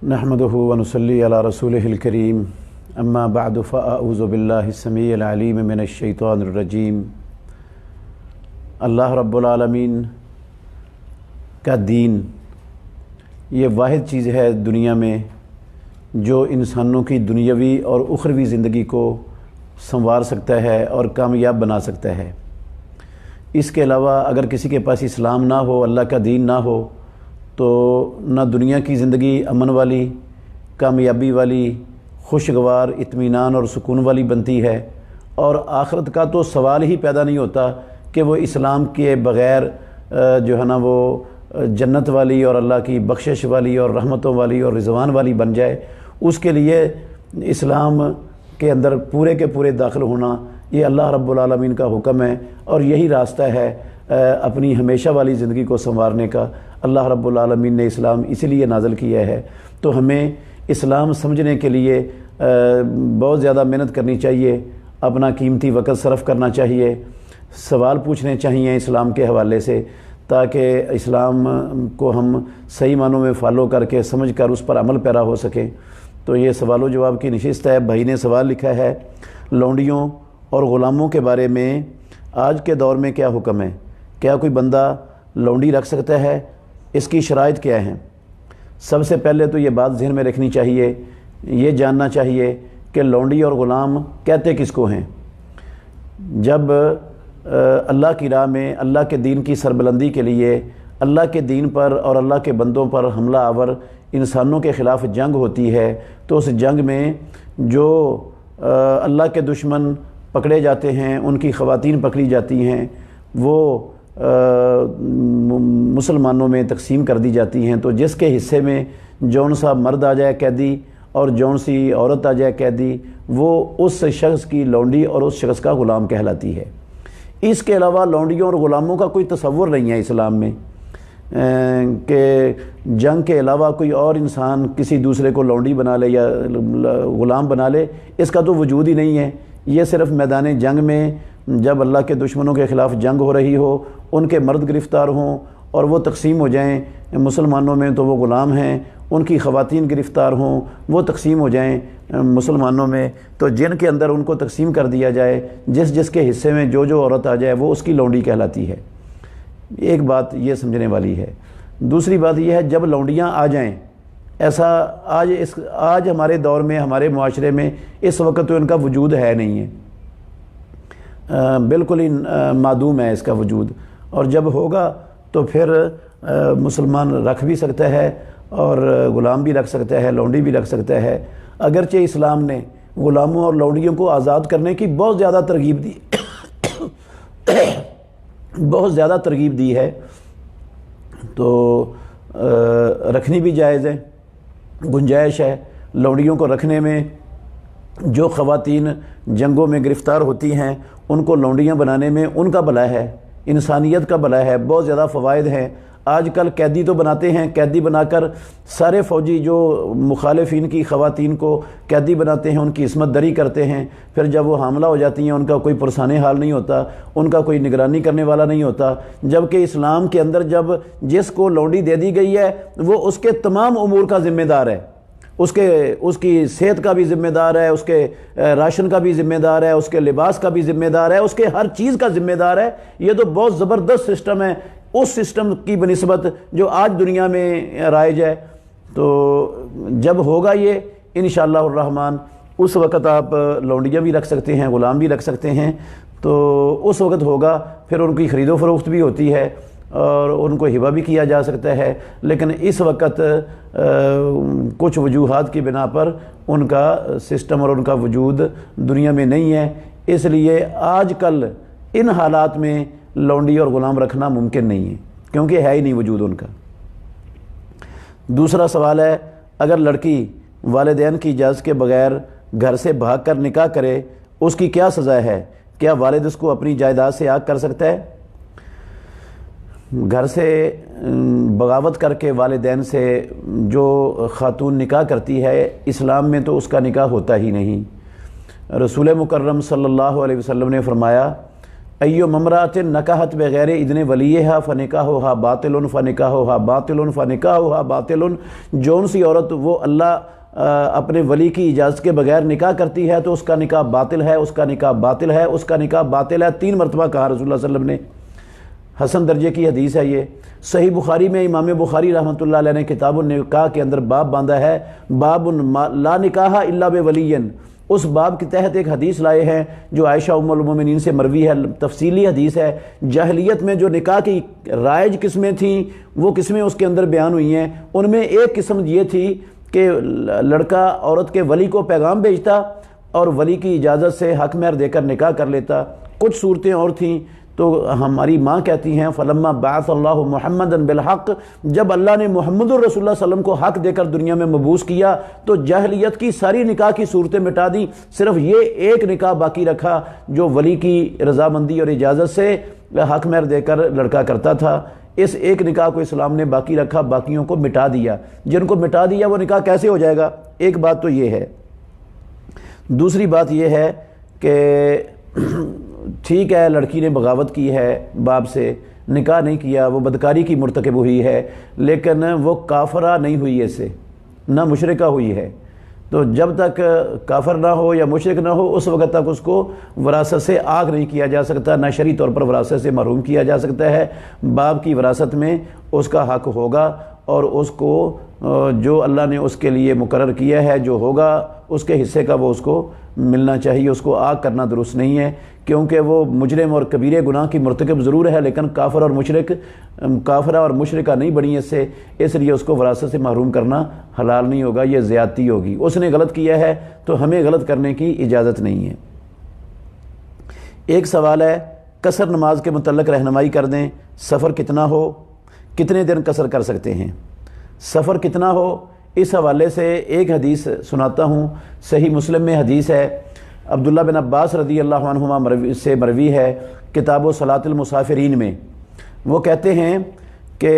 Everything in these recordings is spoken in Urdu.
نحمدہ ونصلی علی رسولہ الکریم اما بعد فاعوذ باللہ السمیع العلیم من الشیطان الرجیم۔ اللہ رب العالمین کا دین یہ واحد چیز ہے دنیا میں جو انسانوں کی دنیاوی اور اخروی زندگی کو سنوار سکتا ہے اور کامیاب بنا سکتا ہے۔ اس کے علاوہ اگر کسی کے پاس اسلام نہ ہو، اللہ کا دین نہ ہو، تو نہ دنیا کی زندگی امن والی، کامیابی والی، خوشگوار، اطمینان اور سکون والی بنتی ہے، اور آخرت کا تو سوال ہی پیدا نہیں ہوتا کہ وہ اسلام کے بغیر جو ہے نا وہ جنت والی اور اللہ کی بخشش والی اور رحمتوں والی اور رضوان والی بن جائے۔ اس کے لیے اسلام کے اندر پورے کے پورے داخل ہونا یہ اللہ رب العالمین کا حکم ہے، اور یہی راستہ ہے اپنی ہمیشہ والی زندگی کو سنوارنے کا۔ اللہ رب العالمین نے اسلام اسی لیے نازل کیا ہے، تو ہمیں اسلام سمجھنے کے لیے بہت زیادہ محنت کرنی چاہیے، اپنا قیمتی وقت صرف کرنا چاہیے، سوال پوچھنے چاہیے اسلام کے حوالے سے، تاکہ اسلام کو ہم صحیح معنوں میں فالو کر کے سمجھ کر اس پر عمل پیرا ہو سکیں۔ تو یہ سوال و جواب کی نشست ہے۔ بھائی نے سوال لکھا ہے، لونڈیوں اور غلاموں کے بارے میں آج کے دور میں کیا حکم ہے؟ کیا کوئی بندہ لونڈی رکھ سکتا ہے؟ اس کی شرائط کیا ہیں؟ سب سے پہلے تو یہ بات ذہن میں رکھنی چاہیے، یہ جاننا چاہیے کہ لونڈی اور غلام کہتے کس کو ہیں۔ جب اللہ کی راہ میں اللہ کے دین کی سربلندی کے لیے اللہ کے دین پر اور اللہ کے بندوں پر حملہ آور انسانوں کے خلاف جنگ ہوتی ہے، تو اس جنگ میں جو اللہ کے دشمن پکڑے جاتے ہیں، ان کی خواتین پکڑی جاتی ہیں، وہ مسلمانوں میں تقسیم کر دی جاتی ہیں۔ تو جس کے حصے میں جون سا مرد آ جائے قیدی اور جون سی عورت آ جائے قیدی، وہ اس شخص کی لونڈی اور اس شخص کا غلام کہلاتی ہے۔ اس کے علاوہ لونڈیوں اور غلاموں کا کوئی تصور نہیں ہے اسلام میں کہ جنگ کے علاوہ کوئی اور انسان کسی دوسرے کو لونڈی بنا لے یا غلام بنا لے، اس کا تو وجود ہی نہیں ہے۔ یہ صرف میدان جنگ میں جب اللہ کے دشمنوں کے خلاف جنگ ہو رہی ہو، ان کے مرد گرفتار ہوں اور وہ تقسیم ہو جائیں مسلمانوں میں تو وہ غلام ہیں، ان کی خواتین گرفتار ہوں وہ تقسیم ہو جائیں مسلمانوں میں تو جن کے اندر ان کو تقسیم کر دیا جائے، جس کے حصے میں جو عورت آ جائے وہ اس کی لونڈی کہلاتی ہے۔ ایک بات یہ سمجھنے والی ہے۔ دوسری بات یہ ہے، جب لونڈیاں آ جائیں، ایسا آج ہمارے دور میں ہمارے معاشرے میں اس وقت تو ان کا وجود ہے نہیں ہے، بالکل ہی معدوم ہے اس کا وجود، اور جب ہوگا تو پھر مسلمان رکھ بھی سکتا ہے اور غلام بھی رکھ سکتا ہے، لونڈی بھی رکھ سکتا ہے۔ اگرچہ اسلام نے غلاموں اور لونڈیوں کو آزاد کرنے کی بہت زیادہ ترغیب دی بہت زیادہ ترغیب دی ہے، تو رکھنی بھی جائز ہے، گنجائش ہے لونڈیوں کو رکھنے میں۔ جو خواتین جنگوں میں گرفتار ہوتی ہیں ان کو لونڈیاں بنانے میں ان کا بھلا ہے، انسانیت کا بھلا ہے، بہت زیادہ فوائد ہیں۔ آج کل قیدی تو بناتے ہیں، قیدی بنا کر سارے فوجی جو مخالفین کی خواتین کو قیدی بناتے ہیں، ان کی عصمت دری کرتے ہیں، پھر جب وہ حاملہ ہو جاتی ہیں ان کا کوئی پرسان حال نہیں ہوتا، ان کا کوئی نگرانی کرنے والا نہیں ہوتا۔ جبکہ اسلام کے اندر جب جس کو لونڈی دے دی گئی ہے وہ اس کے تمام امور کا ذمہ دار ہے، اس کی صحت کا بھی ذمہ دار ہے، اس کے راشن کا بھی ذمہ دار ہے، اس کے لباس کا بھی ذمہ دار ہے، اس کے ہر چیز کا ذمہ دار ہے۔ یہ تو بہت زبردست سسٹم ہے اس سسٹم کی بنسبت جو آج دنیا میں رائج ہے۔ تو جب ہوگا یہ انشاءاللہ الرحمن، اس وقت آپ لونڈیاں بھی رکھ سکتے ہیں، غلام بھی رکھ سکتے ہیں، تو اس وقت ہوگا پھر ان کی خرید و فروخت بھی ہوتی ہے اور ان کو ہبہ بھی کیا جا سکتا ہے، لیکن اس وقت کچھ وجوہات کی بنا پر ان کا سسٹم اور ان کا وجود دنیا میں نہیں ہے۔ اس لیے آج کل ان حالات میں لونڈی اور غلام رکھنا ممکن نہیں ہے، کیونکہ ہے ہی نہیں وجود ان کا۔ دوسرا سوال ہے، اگر لڑکی والدین کی اجازت کے بغیر گھر سے بھاگ کر نکاح کرے اس کی کیا سزا ہے؟ کیا والد اس کو اپنی جائیداد سے آگ کر سکتا ہے؟ گھر سے بغاوت کر کے والدین سے جو خاتون نکاح کرتی ہے، اسلام میں تو اس کا نکاح ہوتا ہی نہیں۔ رسول مکرم صلی اللہ علیہ وسلم نے فرمایا، ایو ممرات نکاحت بغیر اذن ولیہا فنکاحہا باطل فنکاحہا باطل فنکاحہا باطل، جون سی عورت وہ اللہ اپنے ولی کی اجازت کے بغیر نکاح کرتی ہے تو اس کا نکاح باطل ہے، اس کا نکاح باطل ہے، اس کا نکاح باطل ہے، 3 مرتبہ کہا رسول اللہ صلی اللہ علیہ وسلم نے۔ حسن درجے کی حدیث ہے یہ۔ صحیح بخاری میں امام بخاری رحمۃ اللہ علیہ نے کتاب النکاح کے اندر باب باندھا ہے، باب لا نکاح الا بولی۔ اس باب کے تحت ایک حدیث لائے ہیں جو عائشہ ام المومنین سے مروی ہے، تفصیلی حدیث ہے۔ جاہلیت میں جو نکاح کی رائج قسمیں تھیں وہ قسمیں اس کے اندر بیان ہوئی ہیں۔ ان میں ایک قسم یہ تھی کہ لڑکا عورت کے ولی کو پیغام بھیجتا اور ولی کی اجازت سے حق مہر دے کر نکاح کر لیتا۔ کچھ صورتیں اور تھیں تو ہماری ماں کہتی ہیں فلما بعث اللہ محمدا بالحق، جب اللہ نے محمد الرسول اللہ صلی اللہ علیہ وسلم کو حق دے کر دنیا میں مبعوث کیا تو جاہلیت کی ساری نکاح کی صورتیں مٹا دی، صرف یہ ایک نکاح باقی رکھا جو ولی کی رضامندی اور اجازت سے حق مہر دے کر لڑکا کرتا تھا۔ اس ایک نکاح کو اسلام نے باقی رکھا، باقیوں کو مٹا دیا۔ جن کو مٹا دیا وہ نکاح کیسے ہو جائے گا؟ ایک بات تو یہ ہے۔ دوسری بات یہ ہے کہ ٹھیک ہے لڑکی نے بغاوت کی ہے باپ سے، نکاح نہیں کیا، وہ بدکاری کی مرتکب ہوئی ہے، لیکن وہ کافرہ نہیں ہوئی ایسے، نہ مشرکہ ہوئی ہے۔ تو جب تک کافر نہ ہو یا مشرک نہ ہو اس وقت تک اس کو وراثت سے آگ نہیں کیا جا سکتا، نہ شرعی طور پر وراثت سے محروم کیا جا سکتا ہے۔ باپ کی وراثت میں اس کا حق ہوگا اور اس کو جو اللہ نے اس کے لیے مقرر کیا ہے جو ہوگا اس کے حصے کا وہ اس کو ملنا چاہیے۔ اس کو آگ کرنا درست نہیں ہے کیونکہ وہ مجرم اور کبیرے گناہ کی مرتکب ضرور ہے لیکن کافر اور مشرک کافرہ اور مشرکہ نہیں بنی اس سے، اس لیے اس کو وراثت سے محروم کرنا حلال نہیں ہوگا، یہ زیادتی ہوگی۔ اس نے غلط کیا ہے تو ہمیں غلط کرنے کی اجازت نہیں ہے۔ ایک سوال ہے قصر نماز کے متعلق رہنمائی کر دیں، سفر کتنا ہو، کتنے دن قصر کر سکتے ہیں، سفر کتنا ہو؟ اس حوالے سے ایک حدیث سناتا ہوں، صحیح مسلم میں حدیث ہے، عبداللہ بن عباس رضی اللہ عنہما سے مروی ہے کتاب و صلاۃ المسافرین میں۔ وہ کہتے ہیں کہ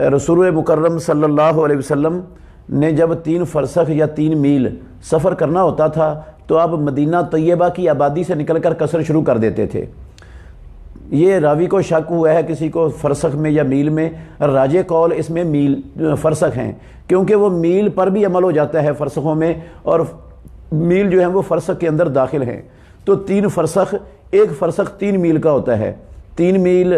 رسول مکرم صلی اللہ علیہ وسلم نے جب 3 فرسخ یا 3 میل سفر کرنا ہوتا تھا تو آپ مدینہ طیبہ کی آبادی سے نکل کر قصر شروع کر دیتے تھے۔ یہ راوی کو شک ہوا ہے کسی کو فرسخ میں یا میل میں، راجح قول اس میں میل فرسخ ہیں کیونکہ وہ میل پر بھی عمل ہو جاتا ہے فرسخوں میں، اور میل جو ہیں وہ فرسخ کے اندر داخل ہیں۔ تو 3 فرسخ، ایک فرسخ 3 میل کا ہوتا ہے، 3 میل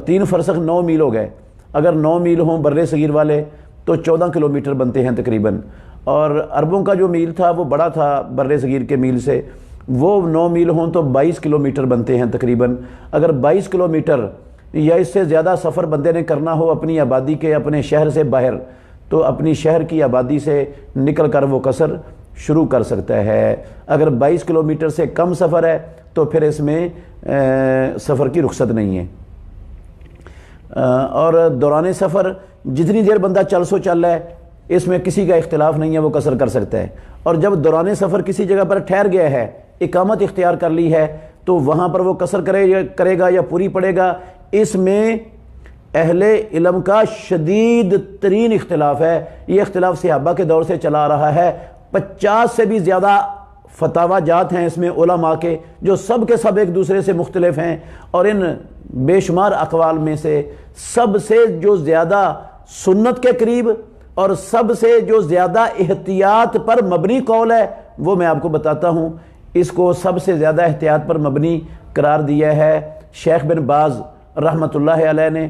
3 فرسخ 9 میل ہو گئے۔ اگر 9 میل ہوں بر صغیر والے تو 14 کلومیٹر بنتے ہیں تقریباً، اور عربوں کا جو میل تھا وہ بڑا تھا بر صغیر کے میل سے، وہ 9 میل ہوں تو 22 کلومیٹر بنتے ہیں تقریباً۔ اگر 22 کلومیٹر یا اس سے زیادہ سفر بندے نے کرنا ہو اپنی آبادی کے، اپنے شہر سے باہر، تو اپنی شہر کی آبادی سے نکل کر وہ قصر شروع کر سکتا ہے۔ اگر 22 کلومیٹر سے کم سفر ہے تو پھر اس میں سفر کی رخصت نہیں ہے۔ اور دوران سفر جتنی دیر بندہ چل رہا ہے اس میں کسی کا اختلاف نہیں ہے، وہ قصر کر سکتا ہے۔ اور جب دوران سفر کسی جگہ پر ٹھہر گیا ہے، اقامت اختیار کر لی ہے، تو وہاں پر وہ قصر کرے گا یا پوری پڑے گا، اس میں اہل علم کا شدید ترین اختلاف ہے۔ یہ اختلاف صحابہ کے دور سے چلا آ رہا ہے، 50 سے بھی زیادہ فتاوی جات ہیں اس میں علماء کے جو سب کے سب ایک دوسرے سے مختلف ہیں، اور ان بے شمار اقوال میں سے سب سے جو زیادہ سنت کے قریب اور سب سے جو زیادہ احتیاط پر مبنی قول ہے وہ میں آپ کو بتاتا ہوں۔ اس کو سب سے زیادہ احتیاط پر مبنی قرار دیا ہے شیخ بن باز رحمۃ اللہ علیہ نے،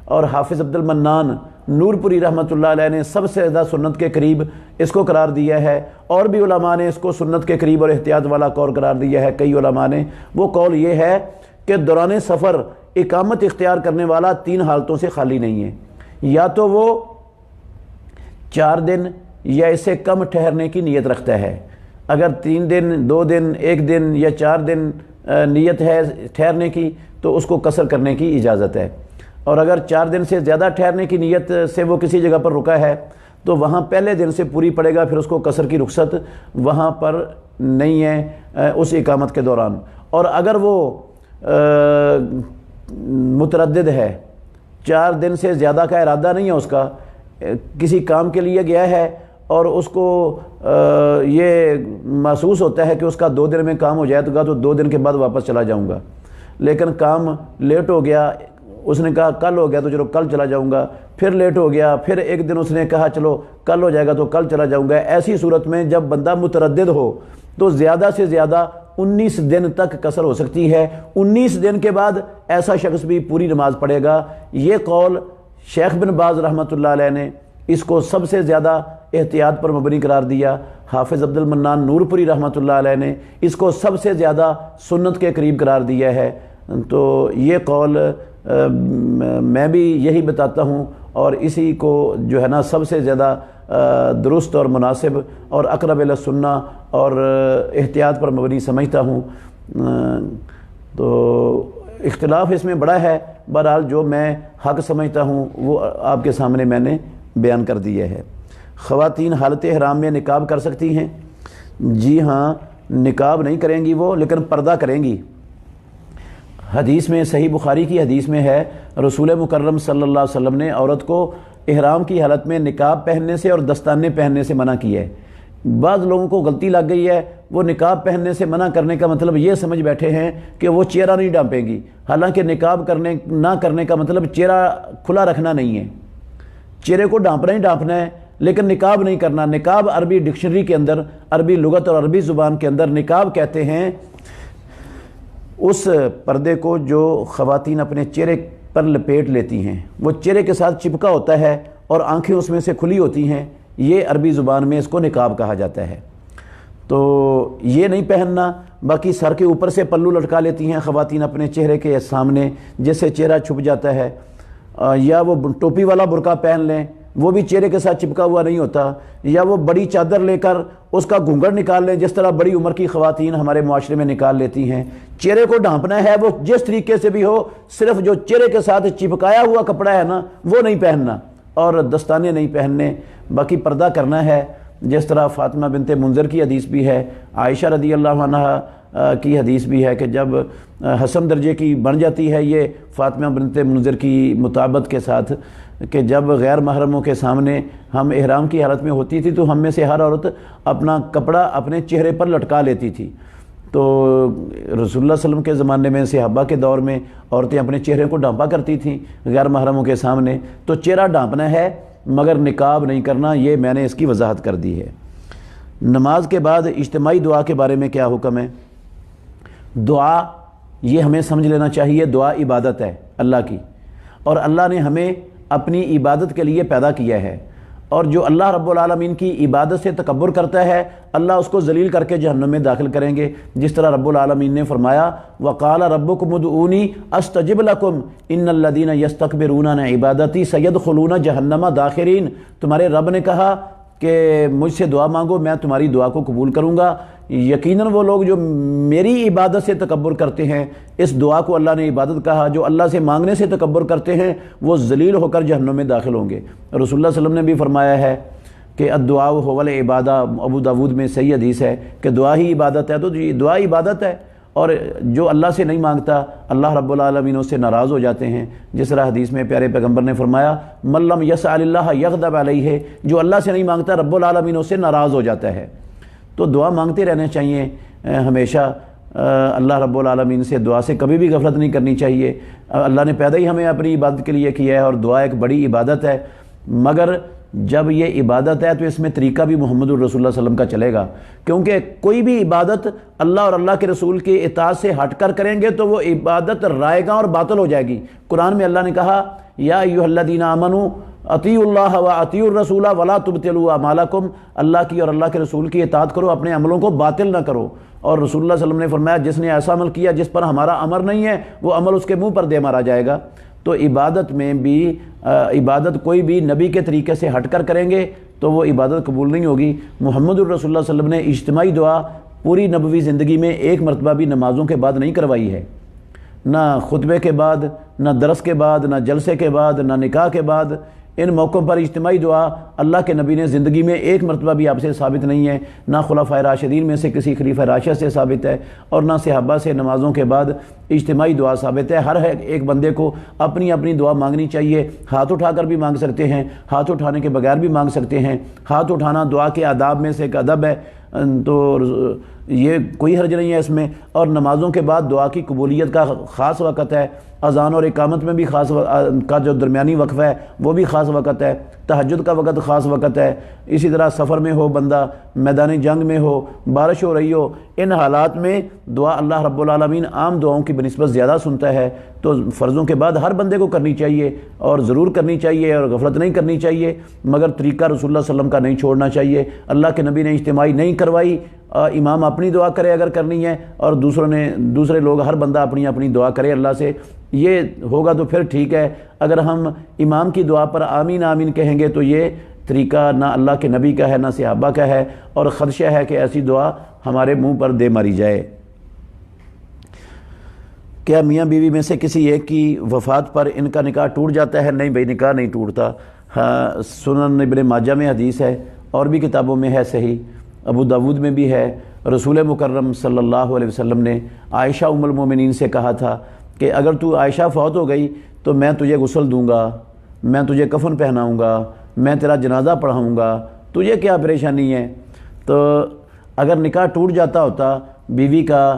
اور حافظ عبد المنان نور پوری رحمۃ اللہ علیہ نے سب سے زیادہ سنت کے قریب اس کو قرار دیا ہے، اور بھی علماء نے اس کو سنت کے قریب اور احتیاط والا قول قرار دیا ہے کئی علماء نے۔ وہ قول یہ ہے کہ دوران سفر اقامت اختیار کرنے والا 3 حالتوں سے خالی نہیں ہے، یا تو وہ 4 دن یا اس سے کم ٹھہرنے کی نیت رکھتا ہے۔ اگر 3 دن 2 دن 1 دن یا 4 دن نیت ہے ٹھہرنے کی تو اس کو قصر کرنے کی اجازت ہے، اور اگر 4 دن سے زیادہ ٹھہرنے کی نیت سے وہ کسی جگہ پر رکا ہے تو وہاں پہلے دن سے پوری پڑے گا، پھر اس کو قصر کی رخصت وہاں پر نہیں ہے اس اقامت کے دوران۔ اور اگر وہ متردد ہے، 4 دن سے زیادہ کا ارادہ نہیں ہے اس کا، کسی کام کے لیے گیا ہے اور اس کو یہ محسوس ہوتا ہے کہ اس کا 2 دن میں کام ہو جائے تو 2 دن کے بعد واپس چلا جاؤں گا، لیکن کام لیٹ ہو گیا، اس نے کہا کل ہو گیا تو چلو کل چلا جاؤں گا، پھر لیٹ ہو گیا، پھر ایک دن اس نے کہا چلو کل ہو جائے گا تو کل چلا جاؤں گا۔ ایسی صورت میں جب بندہ متردد ہو تو زیادہ سے زیادہ 19 دن تک قصر ہو سکتی ہے۔ 19 دن کے بعد ایسا شخص بھی پوری نماز پڑھے گا۔ یہ قول شیخ بن باز رحمۃ اللہ علیہ نے اس کو سب سے زیادہ احتیاط پر مبنی قرار دیا۔ حافظ عبد المنان نور پوری رحمۃ اللہ علیہ نے اس کو سب سے زیادہ سنت کے قریب قرار دیا ہے۔ تو یہ قول میں بھی یہی بتاتا ہوں اور اسی کو جو ہے نا سب سے زیادہ درست اور مناسب اور اقرب الی السنہ اور احتیاط پر مبنی سمجھتا ہوں۔ تو اختلاف اس میں بڑا ہے، بہرحال جو میں حق سمجھتا ہوں وہ آپ کے سامنے میں نے بیان کر دیا ہے۔ خواتین حالت احرام میں نقاب کر سکتی ہیں؟ جی ہاں، نقاب نہیں کریں گی وہ، لیکن پردہ کریں گی۔ حدیث میں، صحیح بخاری کی حدیث میں ہے، رسول مکرم صلی اللہ علیہ وسلم نے عورت کو احرام کی حالت میں نقاب پہننے سے اور دستانے پہننے سے منع کیا ہے۔ بعض لوگوں کو غلطی لگ گئی ہے، وہ نقاب پہننے سے منع کرنے کا مطلب یہ سمجھ بیٹھے ہیں کہ وہ چہرہ نہیں ڈھانپیں گی، حالانکہ نقاب نہ کرنے کا مطلب چہرہ کھلا رکھنا نہیں ہے، چہرے کو ڈھانپنا ہی ڈھانپنا ہے، لیکن نقاب نہیں کرنا۔ نقاب عربی ڈکشنری کے اندر، عربی لغت اور عربی زبان کے اندر نقاب کہتے ہیں اس پردے کو جو خواتین اپنے چہرے پر لپیٹ لیتی ہیں، وہ چہرے کے ساتھ چپکا ہوتا ہے اور آنکھیں اس میں سے کھلی ہوتی ہیں، یہ عربی زبان میں اس کو نقاب کہا جاتا ہے۔ تو یہ نہیں پہننا۔ باقی سر کے اوپر سے پلو لٹکا لیتی ہیں خواتین اپنے چہرے کے سامنے، جس سے چہرہ چھپ جاتا ہے، یا وہ ٹوپی والا برقع پہن لیں، وہ بھی چہرے کے ساتھ چپکا ہوا نہیں ہوتا، یا وہ بڑی چادر لے کر اس کا گھونگھٹ نکال لیں، جس طرح بڑی عمر کی خواتین ہمارے معاشرے میں نکال لیتی ہیں۔ چہرے کو ڈھانپنا ہے، وہ جس طریقے سے بھی ہو، صرف جو چہرے کے ساتھ چپکایا ہوا کپڑا ہے نا وہ نہیں پہننا، اور دستانے نہیں پہننے۔ باقی پردہ کرنا ہے، جس طرح فاطمہ بنت منذر کی حدیث بھی ہے، عائشہ رضی اللہ عنہا کی حدیث بھی ہے کہ جب حسن درجے کی بن جاتی ہے یہ فاطمہ بنت منذر کی مطابقت کے ساتھ، کہ جب غیر محرموں کے سامنے ہم احرام کی حالت میں ہوتی تھی تو ہم میں سے ہر عورت اپنا کپڑا اپنے چہرے پر لٹکا لیتی تھی۔ تو رسول اللہ صلی اللہ علیہ وسلم کے زمانے میں، صحابہ کے دور میں، عورتیں اپنے چہرے کو ڈھانپا کرتی تھیں غیر محرموں کے سامنے۔ تو چہرہ ڈھانپنا ہے مگر نقاب نہیں کرنا، یہ میں نے اس کی وضاحت کر دی ہے۔ نماز کے بعد اجتماعی دعا کے بارے میں کیا حکم ہے؟ دعا یہ ہمیں سمجھ لینا چاہیے، دعا عبادت ہے اللہ کی، اور اللہ نے ہمیں اپنی عبادت کے لیے پیدا کیا ہے، اور جو اللہ رب العالمین کی عبادت سے تکبر کرتا ہے اللہ اس کو ذلیل کر کے جہنم میں داخل کریں گے، جس طرح رب العالمین نے فرمایا وَقَالَ رَبُّكُمُ ادْعُونِي أَسْتَجِبْ لَكُمْ إِنَّ الَّذِينَ يَسْتَكْبِرُونَ عَنْ عِبَادَتِي سَيَدْخُلُونَ جَهَنَّمَ دَاخِرِينَ۔ تمہارے رب نے کہا کہ مجھ سے دعا مانگو، میں تمہاری دعا کو قبول کروں گا۔ یقیناً وہ لوگ جو میری عبادت سے تکبر کرتے ہیں، اس دعا کو اللہ نے عبادت کہا، جو اللہ سے مانگنے سے تکبر کرتے ہیں وہ ذلیل ہو کر جہنم میں داخل ہوں گے۔ رسول اللہ صلی اللہ علیہ وسلم نے بھی فرمایا ہے کہ الدعاء هو العبادہ، ابو داود میں صحیح حدیث ہے کہ دعا ہی عبادت ہے۔ تو دعا عبادت ہے، اور جو اللہ سے نہیں مانگتا اللہ رب العالمین اس سے ناراض ہو جاتے ہیں، جس طرح حدیث میں پیارے پیغمبر نے فرمایا من لم یسأل اللہ یغضب علیہ، جو اللہ سے نہیں مانگتا رب العالمین اس سے ناراض ہو جاتا ہے۔ تو دعا مانگتے رہنا چاہیے ہمیشہ، اللہ رب العالمین سے دعا سے کبھی بھی غفلت نہیں کرنی چاہیے۔ اللہ نے پیدا ہی ہمیں اپنی عبادت کے لیے کیا ہے، اور دعا ایک بڑی عبادت ہے، مگر جب یہ عبادت ہے تو اس میں طریقہ بھی محمد الرسول اللہ صلی اللہ علیہ وسلم کا چلے گا، کیونکہ کوئی بھی عبادت اللہ اور اللہ کے رسول کے اطاعت سے ہٹ کر کریں گے تو وہ عبادت رائے گاں اور باطل ہو جائے گی۔ قرآن میں اللہ نے کہا یا ایھا الذین آمنوا اطیعوا اللہ و اطیعوا الرسول ولا تبطلوا اعمالکم، اللہ کی اور اللہ کے رسول کی اطاعت کرو، اپنے عملوں کو باطل نہ کرو۔ اور رسول اللہ صلی اللہ علیہ وسلم نے فرمایا جس نے ایسا عمل کیا جس پر ہمارا امر نہیں ہے وہ عمل اس کے منہ پر دے مارا جائے گا۔ تو عبادت میں بھی عبادت کوئی بھی نبی کے طریقے سے ہٹ کر کریں گے تو وہ عبادت قبول نہیں ہوگی۔ محمد الرسول اللہ صلی اللہ علیہ وسلم نے اجتماعی دعا پوری نبوی زندگی میں ایک مرتبہ بھی نمازوں کے بعد نہیں کروائی ہے، نہ خطبے کے بعد، نہ درس کے بعد، نہ جلسے کے بعد، نہ نکاح کے بعد۔ ان موقعوں پر اجتماعی دعا اللہ کے نبی نے زندگی میں ایک مرتبہ بھی آپ سے ثابت نہیں ہے، نہ خلفائے راشدین میں سے کسی خلیفہ راشد سے ثابت ہے، اور نہ صحابہ سے نمازوں کے بعد اجتماعی دعا ثابت ہے۔ ہر ایک بندے کو اپنی اپنی دعا مانگنی چاہیے، ہاتھ اٹھا کر بھی مانگ سکتے ہیں، ہاتھ اٹھانے کے بغیر بھی مانگ سکتے ہیں۔ ہاتھ اٹھانا دعا کے آداب میں سے ایک ادب ہے، تو یہ کوئی حرج نہیں ہے اس میں۔ اور نمازوں کے بعد دعا کی قبولیت کا خاص وقت ہے، اذان اور اقامت میں بھی خاص کا جو درمیانی وقفہ ہے وہ بھی خاص وقت ہے، تہجد کا وقت خاص وقت ہے۔ اسی طرح سفر میں ہو بندہ، میدان جنگ میں ہو، بارش ہو رہی ہو، ان حالات میں دعا اللہ رب العالمین عام دعاؤں کی بنسبت زیادہ سنتا ہے، تو فرضوں کے بعد ہر بندے کو کرنی چاہیے، اور ضرور کرنی چاہیے، اور غفلت نہیں کرنی چاہیے، مگر طریقہ رسول اللہ صلی اللہ علیہ وسلم کا نہیں چھوڑنا چاہیے۔ اللہ کے نبی نے اجتماعی نہیں کروائی، امام اپنی دعا کرے اگر کرنی ہے، اور دوسرے لوگ ہر بندہ اپنی اپنی دعا کرے اللہ سے، یہ ہوگا تو پھر ٹھیک ہے۔ اگر ہم امام کی دعا پر آمین آمین کہیں گے تو یہ طریقہ نہ اللہ کے نبی کا ہے نہ صحابہ کا ہے، اور خدشہ ہے کہ ایسی دعا ہمارے منہ پر دے ماری جائے۔ کیا میاں بیوی میں سے کسی ایک کی وفات پر ان کا نکاح ٹوٹ جاتا ہے؟ نہیں بھائی، نکاح نہیں ٹوٹتا۔ ہاں، سنن ابن ماجہ میں حدیث ہے، اور بھی کتابوں میں ہے صحیح، ابو داود میں بھی ہے۔ رسول مکرم صلی اللہ علیہ وسلم نے عائشہ ام المومنین سے کہا تھا کہ اگر تو عائشہ فوت ہو گئی تو میں تجھے غسل دوں گا، میں تجھے کفن پہناؤں گا، میں تیرا جنازہ پڑھاؤں گا، تجھے کیا پریشانی ہے؟ تو اگر نکاح ٹوٹ جاتا ہوتا بیوی کا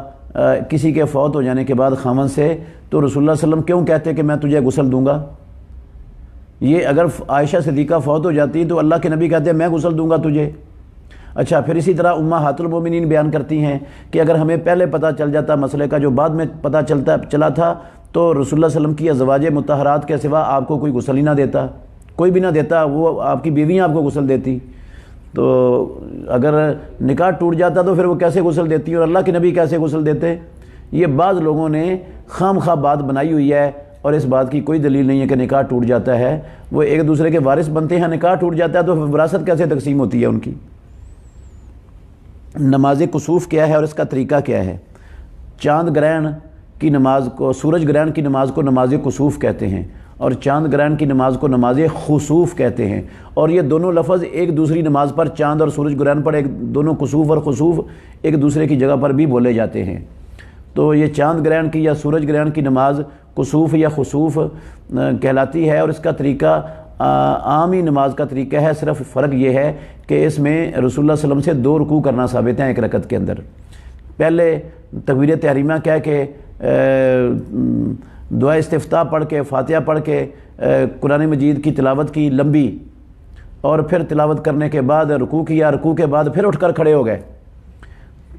کسی کے فوت ہو جانے کے بعد خامن سے، تو رسول اللہ صلی اللہ علیہ وسلم کیوں کہتے کہ میں تجھے غسل دوں گا؟ یہ اگر عائشہ صدیقہ فوت ہو جاتی تو اللہ کے نبی کہتے میں غسل دوں گا تجھے۔ اچھا، پھر اسی طرح امہات المومنین بیان کرتی ہیں کہ اگر ہمیں پہلے پتہ چل جاتا مسئلے کا جو بعد میں پتہ چلا تھا، تو رسول اللہ صلی اللہ علیہ وسلم کی ازواج مطہرات کے سوا آپ کو کوئی غسل ہی نہ دیتا، کوئی بھی نہ دیتا، وہ آپ کی بیویاں آپ کو غسل دیتی۔ تو اگر نکاح ٹوٹ جاتا تو پھر وہ کیسے غسل دیتی اور اللہ کے نبی کیسے غسل دیتے؟ یہ بعض لوگوں نے خام خواہ بات بنائی ہوئی ہے، اور اس بات کی کوئی دلیل نہیں ہے کہ نکاح ٹوٹ جاتا ہے۔ وہ ایک دوسرے کے وارث بنتے ہیں، نکاح ٹوٹ جاتا ہے تو وراثت کیسے تقسیم ہوتی ہے ان کی؟ نماز کسوف کیا ہے اور اس کا طریقہ کیا ہے؟ چاند گرہن کی نماز کو، سورج گرہن کی نماز کو نماز کسوف کہتے ہیں، اور چاند گرہن کی نماز کو نماز خسوف کہتے ہیں، اور یہ دونوں لفظ ایک دوسری نماز پر، چاند اور سورج گرہن پر، دونوں کسوف اور خسوف ایک دوسرے کی جگہ پر بھی بولے جاتے ہیں۔ تو یہ چاند گرہن کی یا سورج گرہن کی نماز کسوف یا خسوف کہلاتی ہے، اور اس کا طریقہ عامی نماز کا طریقہ ہے، صرف فرق یہ ہے کہ اس میں رسول اللہ صلی اللہ علیہ وسلم سے 2 رکوع کرنا ثابت ہے ایک رکعت کے اندر۔ پہلے تکبیر تحریمہ کہہ کے دعا استفتاح پڑھ کے، فاتحہ پڑھ کے قرآن مجید کی تلاوت کی لمبی، اور پھر تلاوت کرنے کے بعد رکوع کیا، رکوع کے بعد پھر اٹھ کر کھڑے ہو گئے۔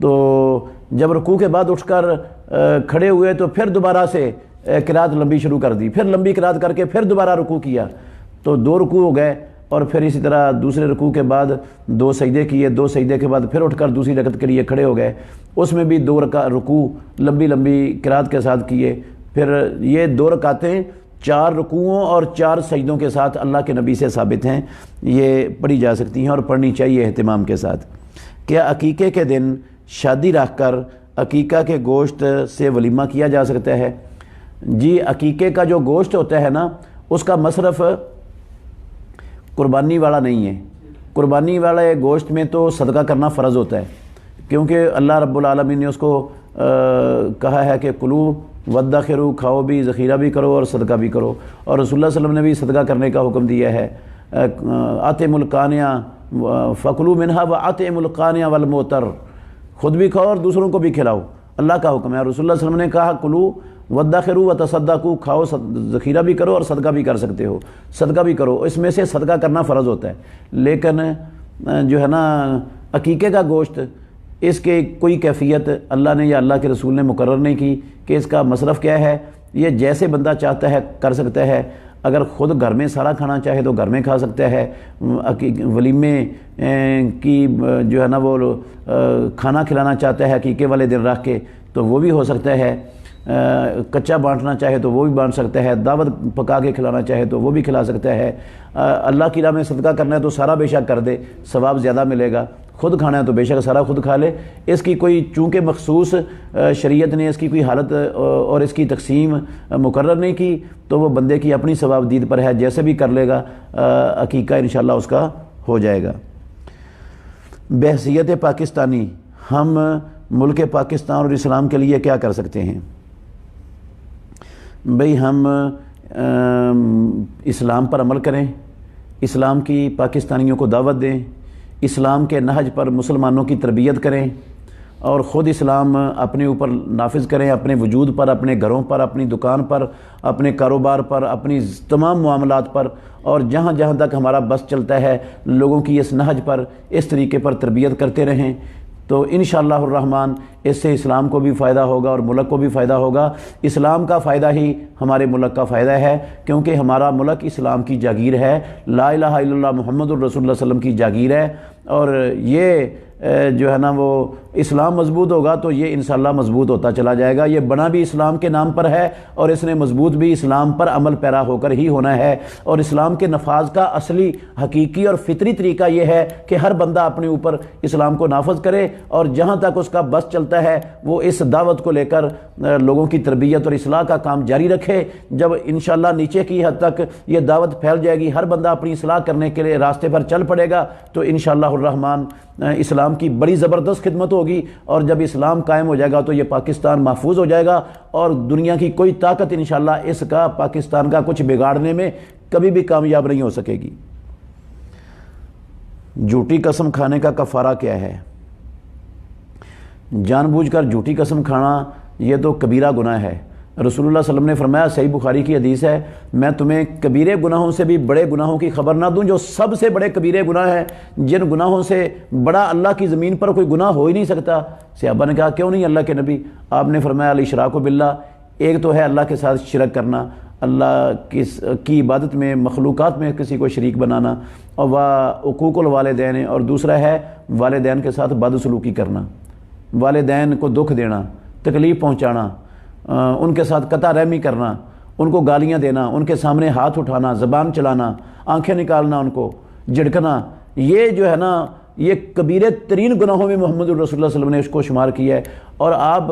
تو جب رکوع کے بعد اٹھ کر کھڑے ہوئے تو پھر دوبارہ سے قرات لمبی شروع کر دی، پھر لمبی قرات کر کے پھر دوبارہ رکوع کیا، تو 2 رکوع ہو گئے، اور پھر اسی طرح دوسرے رکوع کے بعد 2 سجدے کیے، 2 سجدے کے بعد پھر اٹھ کر دوسری رکعت کے لیے کھڑے ہو گئے، اس میں بھی 2 رکوع لمبی لمبی قرات کے ساتھ کیے۔ پھر یہ 2 رکعتیں 4 رکوعوں اور 4 سجدوں کے ساتھ اللہ کے نبی سے ثابت ہیں، یہ پڑھی جا سکتی ہیں اور پڑھنی چاہیے اہتمام کے ساتھ۔ کیا عقیقے کے دن شادی رکھ کر عقیقہ کے گوشت سے ولیمہ کیا جا سکتا ہے؟ جی، عقیقے کا جو گوشت ہوتا ہے نا، اس کا مصرف قربانی والا نہیں ہے۔ قربانی والے گوشت میں تو صدقہ کرنا فرض ہوتا ہے، کیونکہ اللہ رب العالمین نے اس کو کہا ہے کہ کلو وادخروا، کھاؤ بھی، ذخیرہ بھی کرو اور صدقہ بھی کرو، اور رسول اللہ صلی اللہ علیہ وسلم نے بھی صدقہ کرنے کا حکم دیا ہے۔ اطعموا القانع فکلوا منہا واطعموا القانع والمعتر، خود بھی کھاؤ اور دوسروں کو بھی کھلاؤ، اللہ کا حکم ہے۔ رسول اللہ صلی اللہ علیہ وسلم نے کہا کلو وادخروا وتصدقوا، کھاؤ، ذخیرہ بھی کرو اور صدقہ بھی کر سکتے ہو، صدقہ بھی کرو، اس میں سے صدقہ کرنا فرض ہوتا ہے۔ لیکن جو ہے نا عقیقے کا گوشت، اس کے کوئی کیفیت اللہ نے یا اللہ کے رسول نے مقرر نہیں کی کہ اس کا مصرف کیا ہے، یہ جیسے بندہ چاہتا ہے کر سکتا ہے۔ اگر خود گھر میں سارا کھانا چاہے تو گھر میں کھا سکتا ہے، ولیمے کی جو ہے نا وہ کھانا کھلانا چاہتا ہے عقیقے والے دن رکھ کے تو وہ بھی ہو سکتا ہے، کچا بانٹنا چاہے تو وہ بھی بانٹ سکتا ہے، دعوت پکا کے کھلانا چاہے تو وہ بھی کھلا سکتا ہے۔ اللہ کی راہ میں صدقہ کرنا ہے تو سارا بے شک کر دے، ثواب زیادہ ملے گا۔ خود کھانا ہے تو بے شک سارا خود کھا لے، اس کی کوئی چونکہ مخصوص شریعت نے اس کی کوئی حالت اور اس کی تقسیم مقرر نہیں کی، تو وہ بندے کی اپنی ثوابدید پر ہے، جیسے بھی کر لے گا عقیقہ انشاءاللہ اس کا ہو جائے گا۔ بحیثیت پاکستانی ہم ملک پاکستان اور اسلام کے لیے کیا کر سکتے ہیں؟ بھئی ہم اسلام پر عمل کریں، اسلام کی پاکستانیوں کو دعوت دیں، اسلام کے نہج پر مسلمانوں کی تربیت کریں، اور خود اسلام اپنے اوپر نافذ کریں، اپنے وجود پر، اپنے گھروں پر، اپنی دکان پر، اپنے کاروبار پر، اپنی تمام معاملات پر، اور جہاں جہاں تک ہمارا بس چلتا ہے لوگوں کی اس نہج پر، اس طریقے پر تربیت کرتے رہیں، تو انشاءاللہ الرحمن اس سے اسلام کو بھی فائدہ ہوگا اور ملک کو بھی فائدہ ہوگا۔ اسلام کا فائدہ ہی ہمارے ملک کا فائدہ ہے، کیونکہ ہمارا ملک اسلام کی جاگیر ہے، لا الہ الا اللہ محمد الرسول اللہ صلی اللہ علیہ وسلم کی جاگیر ہے، اور یہ جو ہے نا وہ اسلام مضبوط ہوگا تو یہ انشاءاللہ مضبوط ہوتا چلا جائے گا۔ یہ بنا بھی اسلام کے نام پر ہے، اور اس نے مضبوط بھی اسلام پر عمل پیرا ہو کر ہی ہونا ہے، اور اسلام کے نفاذ کا اصلی حقیقی اور فطری طریقہ یہ ہے کہ ہر بندہ اپنے اوپر اسلام کو نافذ کرے، اور جہاں تک اس کا بس چلتا ہے وہ اس دعوت کو لے کر لوگوں کی تربیت اور اصلاح کا کام جاری رکھے۔ جب انشاءاللہ نیچے کی حد تک یہ دعوت پھیل جائے گی، ہر بندہ اپنی اصلاح کرنے کے لیے راستے پر چل پڑے گا، تو انشاءاللہ الرحمن اسلام کی بڑی زبردست خدمت ہوگی، اور جب اسلام قائم ہو جائے گا تو یہ پاکستان محفوظ ہو جائے گا، اور دنیا کی کوئی طاقت انشاءاللہ اس کا پاکستان کا کچھ بگاڑنے میں کبھی بھی کامیاب نہیں ہو سکے گی۔ جھوٹی قسم کھانے کا کفارہ کیا ہے؟ جان بوجھ کر جھوٹی قسم کھانا یہ تو کبیرہ گناہ ہے۔ رسول اللہ صلی اللہ علیہ وسلم نے فرمایا، صحیح بخاری کی حدیث ہے، میں تمہیں کبیرے گناہوں سے بھی بڑے گناہوں کی خبر نہ دوں جو سب سے بڑے کبیرے گناہ ہیں، جن گناہوں سے بڑا اللہ کی زمین پر کوئی گناہ ہو ہی نہیں سکتا۔ صحابہ نے کہا کیوں نہیں اللہ کے نبی؟ آپ نے فرمایا الاشراک باللہ، ایک تو ہے اللہ کے ساتھ شرک کرنا، اللہ کی عبادت میں مخلوقات میں کسی کو شریک بنانا، اور حقوق الوالدین، اور دوسرا ہے والدین کے ساتھ بدسلوکی کرنا، والدین کو دکھ دینا، تکلیف پہنچانا، ان کے ساتھ قطع رحمی کرنا، ان کو گالیاں دینا، ان کے سامنے ہاتھ اٹھانا، زبان چلانا، آنکھیں نکالنا، ان کو جھڑکنا، یہ جو ہے نا یہ کبیرے ترین گناہوں میں محمد الرسول اللہ صلی اللہ علیہ وسلم نے اس کو شمار کیا ہے۔ اور آپ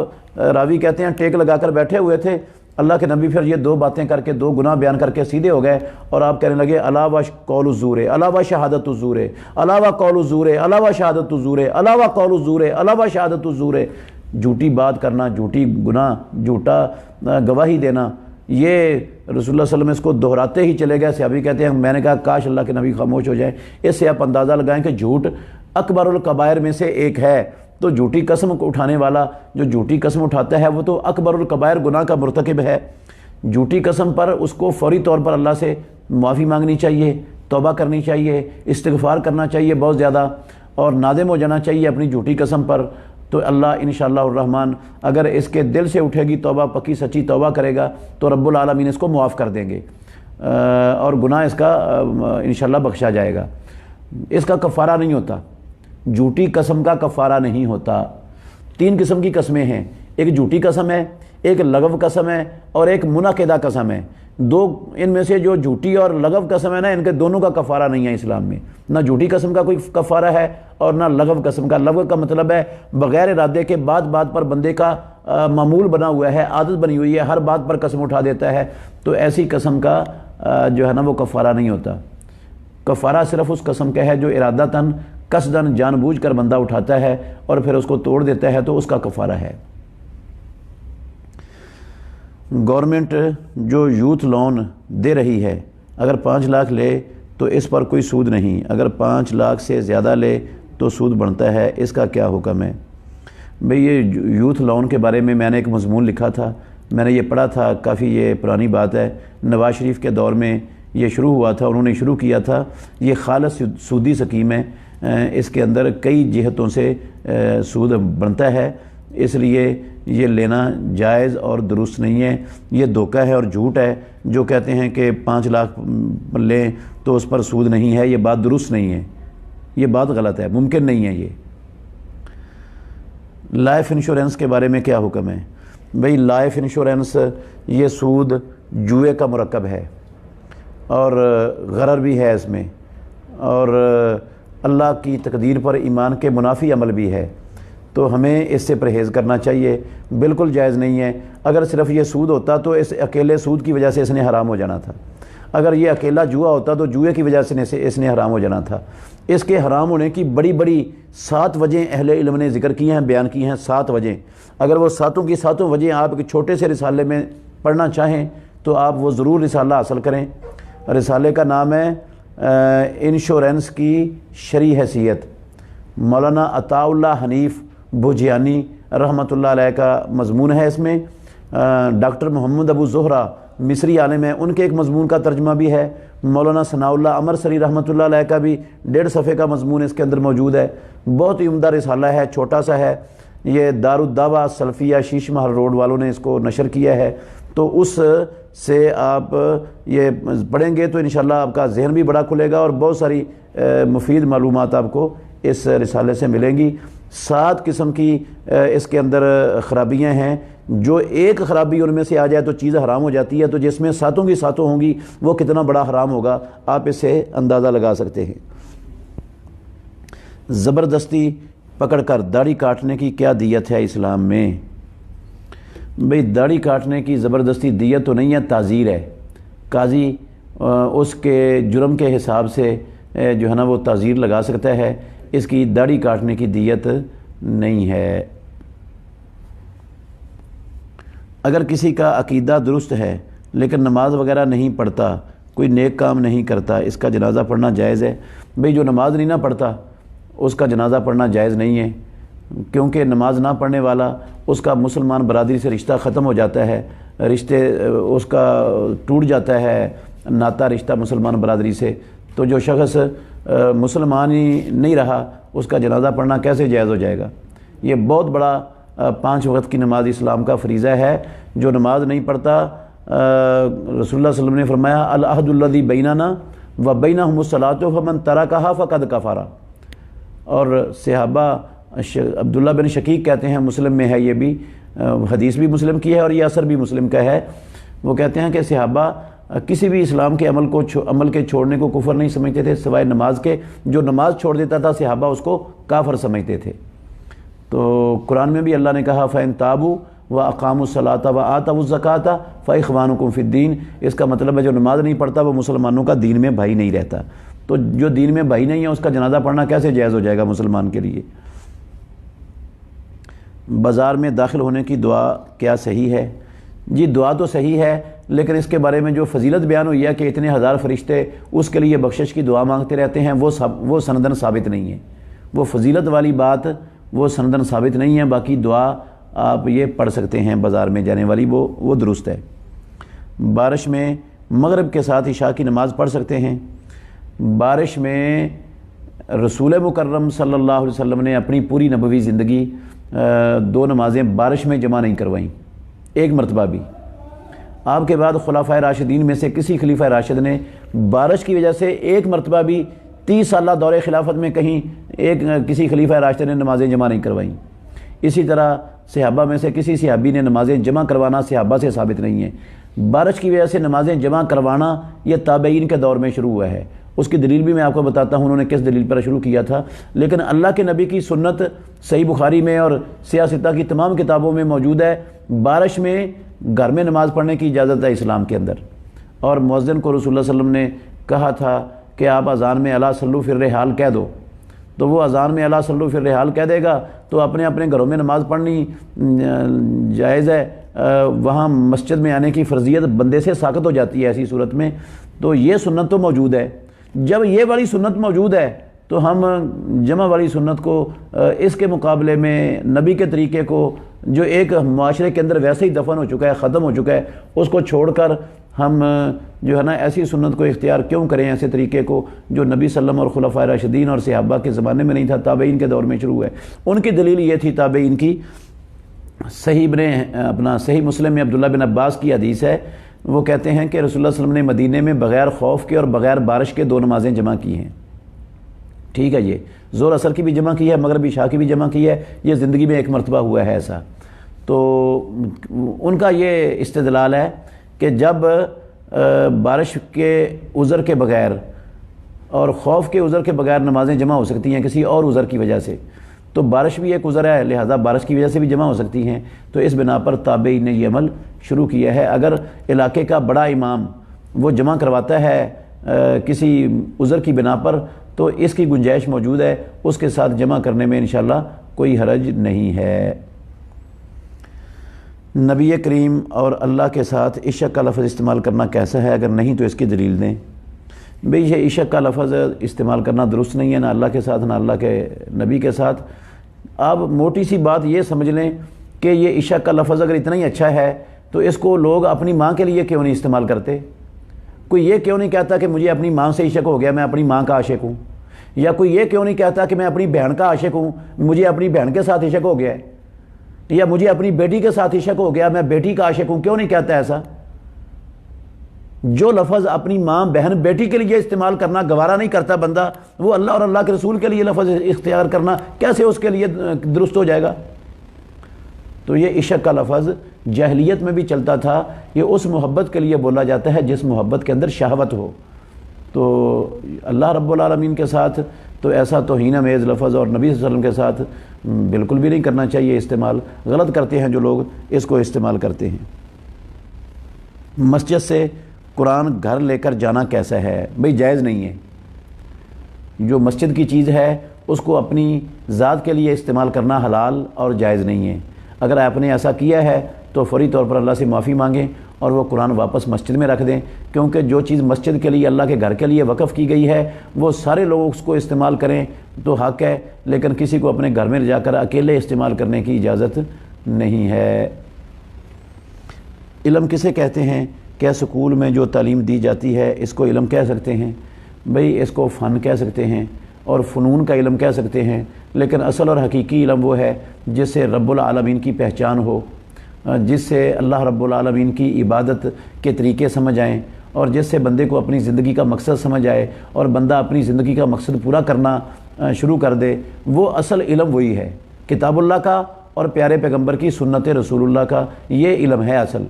راوی کہتے ہیں ٹیک لگا کر بیٹھے ہوئے تھے، اللہ کے نبی پھر یہ دو باتیں کر کے، دو گناہ بیان کر کے سیدھے ہو گئے، اور آپ کہنے لگے علاوہ قول الزور، علاوہ شہادت الزور، علاوہ قول الزور، علاوہ شہادت الزور، علاوہ قول الزور، علاوہ شہادت الزور۔ جھوٹی بات کرنا، جھوٹی گناہ، جھوٹا گواہی دینا، یہ رسول اللہ صلی اللہ علیہ وسلم اس کو دہراتے ہی چلے گئے۔ صحابی کہتے ہیں میں نے کہا کاش اللہ کے نبی خاموش ہو جائیں۔ اس سے آپ اندازہ لگائیں کہ جھوٹ اکبر الکبائر میں سے ایک ہے، تو جھوٹی قسم اٹھانے والا جو جھوٹی قسم اٹھاتا ہے وہ تو اکبر الکبائر گناہ کا مرتکب ہے۔ جھوٹی قسم پر اس کو فوری طور پر اللہ سے معافی مانگنی چاہیے، توبہ کرنی چاہیے، استغفار کرنا چاہیے بہت زیادہ، اور نادم ہو جانا چاہیے اپنی جھوٹی قسم پر، تو اللہ انشاءاللہ الرحمن اگر اس کے دل سے اٹھے گی توبہ، پکی سچی توبہ کرے گا تو رب العالمین اس کو معاف کر دیں گے، اور گناہ اس کا انشاءاللہ بخشا جائے گا۔ اس کا کفارہ نہیں ہوتا، جھوٹی قسم کا کفارہ نہیں ہوتا۔ تین قسم کی قسمیں ہیں، ایک جھوٹی قسم ہے، ایک لغو قسم ہے، اور ایک منعقدہ قسم ہے۔ دو ان میں سے جو جھوٹی اور لغو قسم ہے نا، ان کے دونوں کا کفارہ نہیں ہے اسلام میں، نہ جھوٹی قسم کا کوئی کفارہ ہے اور نہ لغو قسم کا۔ لغو کا مطلب ہے بغیر ارادے کے بات پر بندے کا معمول بنا ہوا ہے، عادت بنی ہوئی ہے، ہر بات پر قسم اٹھا دیتا ہے، تو ایسی قسم کا جو ہے نا وہ کفارہ نہیں ہوتا۔ کفارہ صرف اس قسم کا ہے جو ارادتاً قصداً جان بوجھ کر بندہ اٹھاتا ہے اور پھر اس کو توڑ دیتا ہے، تو اس کا کفارہ ہے۔ گورنمنٹ جو یوتھ لون دے رہی ہے، اگر 5 لاکھ لے تو اس پر کوئی سود نہیں، اگر 5 لاکھ سے زیادہ لے تو سود بنتا ہے، اس کا کیا حکم ہے؟ بھئی یہ یوتھ لون کے بارے میں نے ایک مضمون لکھا تھا، میں نے یہ پڑھا تھا، کافی یہ پرانی بات ہے، نواز شریف کے دور میں یہ شروع ہوا تھا، انہوں نے شروع کیا تھا۔ یہ خالص سودی سکیم ہے، اس کے اندر کئی جہتوں سے سود بنتا ہے، اس لیے یہ لینا جائز اور درست نہیں ہے۔ یہ دھوکہ ہے اور جھوٹ ہے، جو کہتے ہیں کہ 5 لاکھ لیں تو اس پر سود نہیں ہے، یہ بات درست نہیں ہے، یہ بات غلط ہے، ممکن نہیں ہے یہ۔ لائف انشورنس کے بارے میں کیا حکم ہے؟ بھئی لائف انشورنس یہ سود جوئے کا مرکب ہے، اور غرر بھی ہے اس میں، اور اللہ کی تقدیر پر ایمان کے منافی عمل بھی ہے، تو ہمیں اس سے پرہیز کرنا چاہیے، بالکل جائز نہیں ہے۔ اگر صرف یہ سود ہوتا تو اس اکیلے سود کی وجہ سے اس نے حرام ہو جانا تھا، اگر یہ اکیلا جوا ہوتا تو جوئے کی وجہ سے اس نے حرام ہو جانا تھا۔ اس کے حرام ہونے کی بڑی بڑی 7 وجہیں اہل علم نے ذکر کی ہیں، بیان کی ہیں، 7 وجہیں۔ اگر وہ 7 کی 7 وجہیں آپ ایک چھوٹے سے رسالے میں پڑھنا چاہیں تو آپ وہ ضرور رسالہ حاصل کریں۔ رسالے کا نام ہے انشورنس کی شرعی حیثیت، مولانا عطاء اللہ حنیف بھوجیانی رحمۃ اللہ علیہ کا مضمون ہے۔ اس میں ڈاکٹر محمد ابو زہرہ مصری عالم ہیں، ان کے ایک مضمون کا ترجمہ بھی ہے۔ مولانا ثناء اللہ عمر سری رحمۃ اللہ علیہ کا بھی 1.5 صفحے کا مضمون اس کے اندر موجود ہے۔ بہت ہی عمدہ رسالہ ہے، چھوٹا سا ہے۔ یہ دارالدعوہ سلفیہ شیش محل روڈ والوں نے اس کو نشر کیا ہے، تو اس سے آپ یہ پڑھیں گے تو انشاءاللہ آپ کا ذہن بھی بڑا کھلے گا اور بہت ساری مفید معلومات آپ کو اس رسالے سے ملیں گی۔ 7 قسم کی اس کے اندر خرابیاں ہیں، جو ایک خرابی ان میں سے آ جائے تو چیز حرام ہو جاتی ہے، تو جس میں 7 کی 7 ہوں گی وہ کتنا بڑا حرام ہوگا آپ اس سے اندازہ لگا سکتے ہیں۔ زبردستی پکڑ کر داڑھی کاٹنے کی کیا دیت ہے اسلام میں؟ بھئی داڑھی کاٹنے کی زبردستی دیت تو نہیں ہے، تعزیر ہے۔ قاضی اس کے جرم کے حساب سے جو ہے نا وہ تعزیر لگا سکتا ہے، اس کی داڑھی کاٹنے کی دیت نہیں ہے۔ اگر کسی کا عقیدہ درست ہے لیکن نماز وغیرہ نہیں پڑھتا، کوئی نیک کام نہیں کرتا، اس کا جنازہ پڑھنا جائز ہے؟ بھئی جو نماز نہیں نہ پڑھتا اس کا جنازہ پڑھنا جائز نہیں ہے، کیونکہ نماز نہ پڑھنے والا اس کا مسلمان برادری سے رشتہ ختم ہو جاتا ہے، رشتے اس کا ٹوٹ جاتا ہے ناطہ رشتہ مسلمان برادری سے۔ تو جو شخص مسلمان ہی نہیں رہا اس کا جنازہ پڑھنا کیسے جائز ہو جائے گا؟ یہ بہت بڑا 5 وقت کی نماز اسلام کا فریضہ ہے۔ جو نماز نہیں پڑھتا، رسول اللہ صلی اللہ علیہ وسلم نے فرمایا العہد الذی بیننا و بینہم الصلاۃ فمن ترکھا فقد کفر۔ اور صحابہ عبداللہ بن شقیق کہتے ہیں، مسلم میں ہے، یہ بھی حدیث بھی مسلم کی ہے اور یہ اثر بھی مسلم کا ہے، وہ کہتے ہیں کہ صحابہ کسی بھی اسلام کے عمل کے چھوڑنے کو کفر نہیں سمجھتے تھے سوائے نماز کے۔ جو نماز چھوڑ دیتا تھا صحابہ اس کو کافر سمجھتے تھے۔ تو قرآن میں بھی اللہ نے کہا فَإِن تَابُوا وَأَقَامُوا الصَّلَاةَ وَآتَوُا الزَّكَاةَ فَإِخْوَانُكُمْ فِي الدِّينِ۔ اس کا مطلب ہے جو نماز نہیں پڑھتا وہ مسلمانوں کا دین میں بھائی نہیں رہتا۔ تو جو دین میں بھائی نہیں ہے اس کا جنازہ پڑھنا کیسے جائز ہو جائے گا مسلمان کے لیے؟ بازار میں داخل ہونے کی دعا کیا صحیح ہے؟ جی دعا تو صحیح ہے، لیکن اس کے بارے میں جو فضیلت بیان ہوئی ہے کہ اتنے 1000 فرشتے اس کے لیے بخشش کی دعا مانگتے رہتے ہیں، وہ سندن ثابت نہیں ہے۔ وہ فضیلت والی بات وہ سندن ثابت نہیں ہے۔ باقی دعا آپ یہ پڑھ سکتے ہیں بازار میں جانے والی، وہ درست ہے۔ بارش میں مغرب کے ساتھ عشاء کی نماز پڑھ سکتے ہیں؟ بارش میں رسول مکرم صلی اللہ علیہ وسلم نے اپنی پوری نبوی زندگی 2 نمازیں بارش میں جمع نہیں کروائیں، ایک مرتبہ بھی۔ آپ کے بعد خلفائے راشدین میں سے کسی خلیفہ راشد نے بارش کی وجہ سے ایک مرتبہ بھی 30 سالہ دور خلافت میں کہیں کسی خلیفہ راشد نے نمازیں جمع نہیں کروائیں۔ اسی طرح صحابہ میں سے کسی صحابی نے نمازیں جمع کروانا صحابہ سے ثابت نہیں ہے۔ بارش کی وجہ سے نمازیں جمع کروانا یہ تابعین کے دور میں شروع ہوا ہے۔ اس کی دلیل بھی میں آپ کو بتاتا ہوں انہوں نے کس دلیل پر شروع کیا تھا، لیکن اللہ کے نبی کی سنت صحیح بخاری میں اور سیاہ ستہ کی تمام کتابوں میں موجود ہے۔ بارش میں گھر میں نماز پڑھنے کی اجازت ہے اسلام کے اندر، اور مؤذن کو رسول اللہ صلی اللہ علیہ وسلم نے کہا تھا کہ آپ اذان میں الا صلوا فی الرحال کہہ دو، تو وہ اذان میں الا صلوا فی الرحال کہہ دے گا تو اپنے اپنے گھروں میں نماز پڑھنی جائز ہے، وہاں مسجد میں آنے کی فرضیت بندے سے ساقط ہو جاتی ہے ایسی صورت میں۔ تو یہ سنت تو موجود ہے۔ جب یہ والی سنت موجود ہے تو ہم جمع والی سنت کو اس کے مقابلے میں نبی کے طریقے کو جو ایک معاشرے کے اندر ویسے ہی دفن ہو چکا ہے، ختم ہو چکا ہے، اس کو چھوڑ کر ہم جو ہے نا ایسی سنت کو اختیار کیوں کریں، ایسے طریقے کو جو نبی صلی اللہ علیہ وسلم اور خلفائے راشدین اور صحابہ کے زمانے میں نہیں تھا، تابعین کے دور میں شروع ہے۔ ان کی دلیل یہ تھی تابعین کی، صحیح مسلم میں عبداللہ بن عباس کی حدیث ہے، وہ کہتے ہیں کہ رسول اللہ صلی اللہ علیہ وسلم نے مدینے میں بغیر خوف کے اور بغیر بارش کے 2 نمازیں جمع کی ہیں۔ ٹھیک ہے، یہ ظہر اثر کی بھی جمع کی ہے، مغرب عشاء کی بھی جمع کی ہے، یہ زندگی میں ایک مرتبہ ہوا ہے ایسا۔ تو ان کا یہ استدلال ہے کہ جب بارش کے عذر کے بغیر اور خوف کے عذر کے بغیر نمازیں جمع ہو سکتی ہیں کسی اور عذر کی وجہ سے، تو بارش بھی ایک عذر ہے، لہٰذا بارش کی وجہ سے بھی جمع ہو سکتی ہیں، تو اس بنا پر تابعین نے یہ عمل شروع کیا ہے۔ اگر علاقے کا بڑا امام وہ جمع کرواتا ہے کسی عذر کی بنا پر تو اس کی گنجائش موجود ہے، اس کے ساتھ جمع کرنے میں انشاءاللہ کوئی حرج نہیں ہے۔ نبی کریم اور اللہ کے ساتھ عشق کا لفظ استعمال کرنا کیسا ہے؟ اگر نہیں تو اس کی دلیل دیں۔ بھئی یہ عشق کا لفظ استعمال کرنا درست نہیں ہے، نہ اللہ کے ساتھ نہ اللہ کے نبی کے ساتھ۔ آپ موٹی سی بات یہ سمجھ لیں کہ یہ عشق کا لفظ اگر اتنا ہی اچھا ہے تو اس کو لوگ اپنی ماں کے لیے کیوں نہیں استعمال کرتے؟ کوئی یہ کیوں نہیں کہتا کہ مجھے اپنی ماں سے عشق ہو گیا، میں اپنی ماں کا عاشق ہوں؟ یا کوئی یہ کیوں نہیں کہتا کہ میں اپنی بہن کا عاشق ہوں، مجھے اپنی بہن کے ساتھ عشق ہو گیا ہے؟ یا مجھے اپنی بیٹی کے ساتھ عشق ہو گیا، میں بیٹی کا عاشق ہوں؟ کیوں نہیں کہتا ایسا؟ جو لفظ اپنی ماں بہن بیٹی کے لیے استعمال کرنا گوارا نہیں کرتا بندہ، وہ اللہ اور اللہ کے رسول کے لیے لفظ اختیار کرنا کیسے اس کے لیے درست ہو جائے گا؟ تو یہ عشق کا لفظ جاہلیت میں بھی چلتا تھا، یہ اس محبت کے لیے بولا جاتا ہے جس محبت کے اندر شہوت ہو۔ تو اللہ رب العالمین کے ساتھ تو ایسا توہین آمیز لفظ اور نبی صلی اللہ علیہ وسلم کے ساتھ بالکل بھی نہیں کرنا چاہیے استعمال۔ غلط کرتے ہیں جو لوگ اس کو استعمال کرتے ہیں۔ مسجد سے قرآن گھر لے کر جانا کیسا ہے؟ بھئی جائز نہیں ہے۔ جو مسجد کی چیز ہے اس کو اپنی ذات کے لیے استعمال کرنا حلال اور جائز نہیں ہے۔ اگر آپ نے ایسا کیا ہے تو فوری طور پر اللہ سے معافی مانگیں اور وہ قرآن واپس مسجد میں رکھ دیں، کیونکہ جو چیز مسجد کے لیے اللہ کے گھر کے لیے وقف کی گئی ہے وہ سارے لوگ اس کو استعمال کریں تو حق ہے، لیکن کسی کو اپنے گھر میں لے جا کر اکیلے استعمال کرنے کی اجازت نہیں ہے۔ علم کسے کہتے ہیں؟ کیا سکول میں جو تعلیم دی جاتی ہے اس کو علم کہہ سکتے ہیں؟ بھئی اس کو فن کہہ سکتے ہیں اور فنون کا علم کہہ سکتے ہیں، لیکن اصل اور حقیقی علم وہ ہے جس سے رب العالمین کی پہچان ہو، جس سے اللہ رب العالمین کی عبادت کے طریقے سمجھ آئیں اور جس سے بندے کو اپنی زندگی کا مقصد سمجھ آئے اور بندہ اپنی زندگی کا مقصد پورا کرنا شروع کر دے۔ وہ اصل علم وہی ہے، کتاب اللہ کا اور پیارے پیغمبر کی سنت رسول اللہ کا، یہ علم ہے اصل۔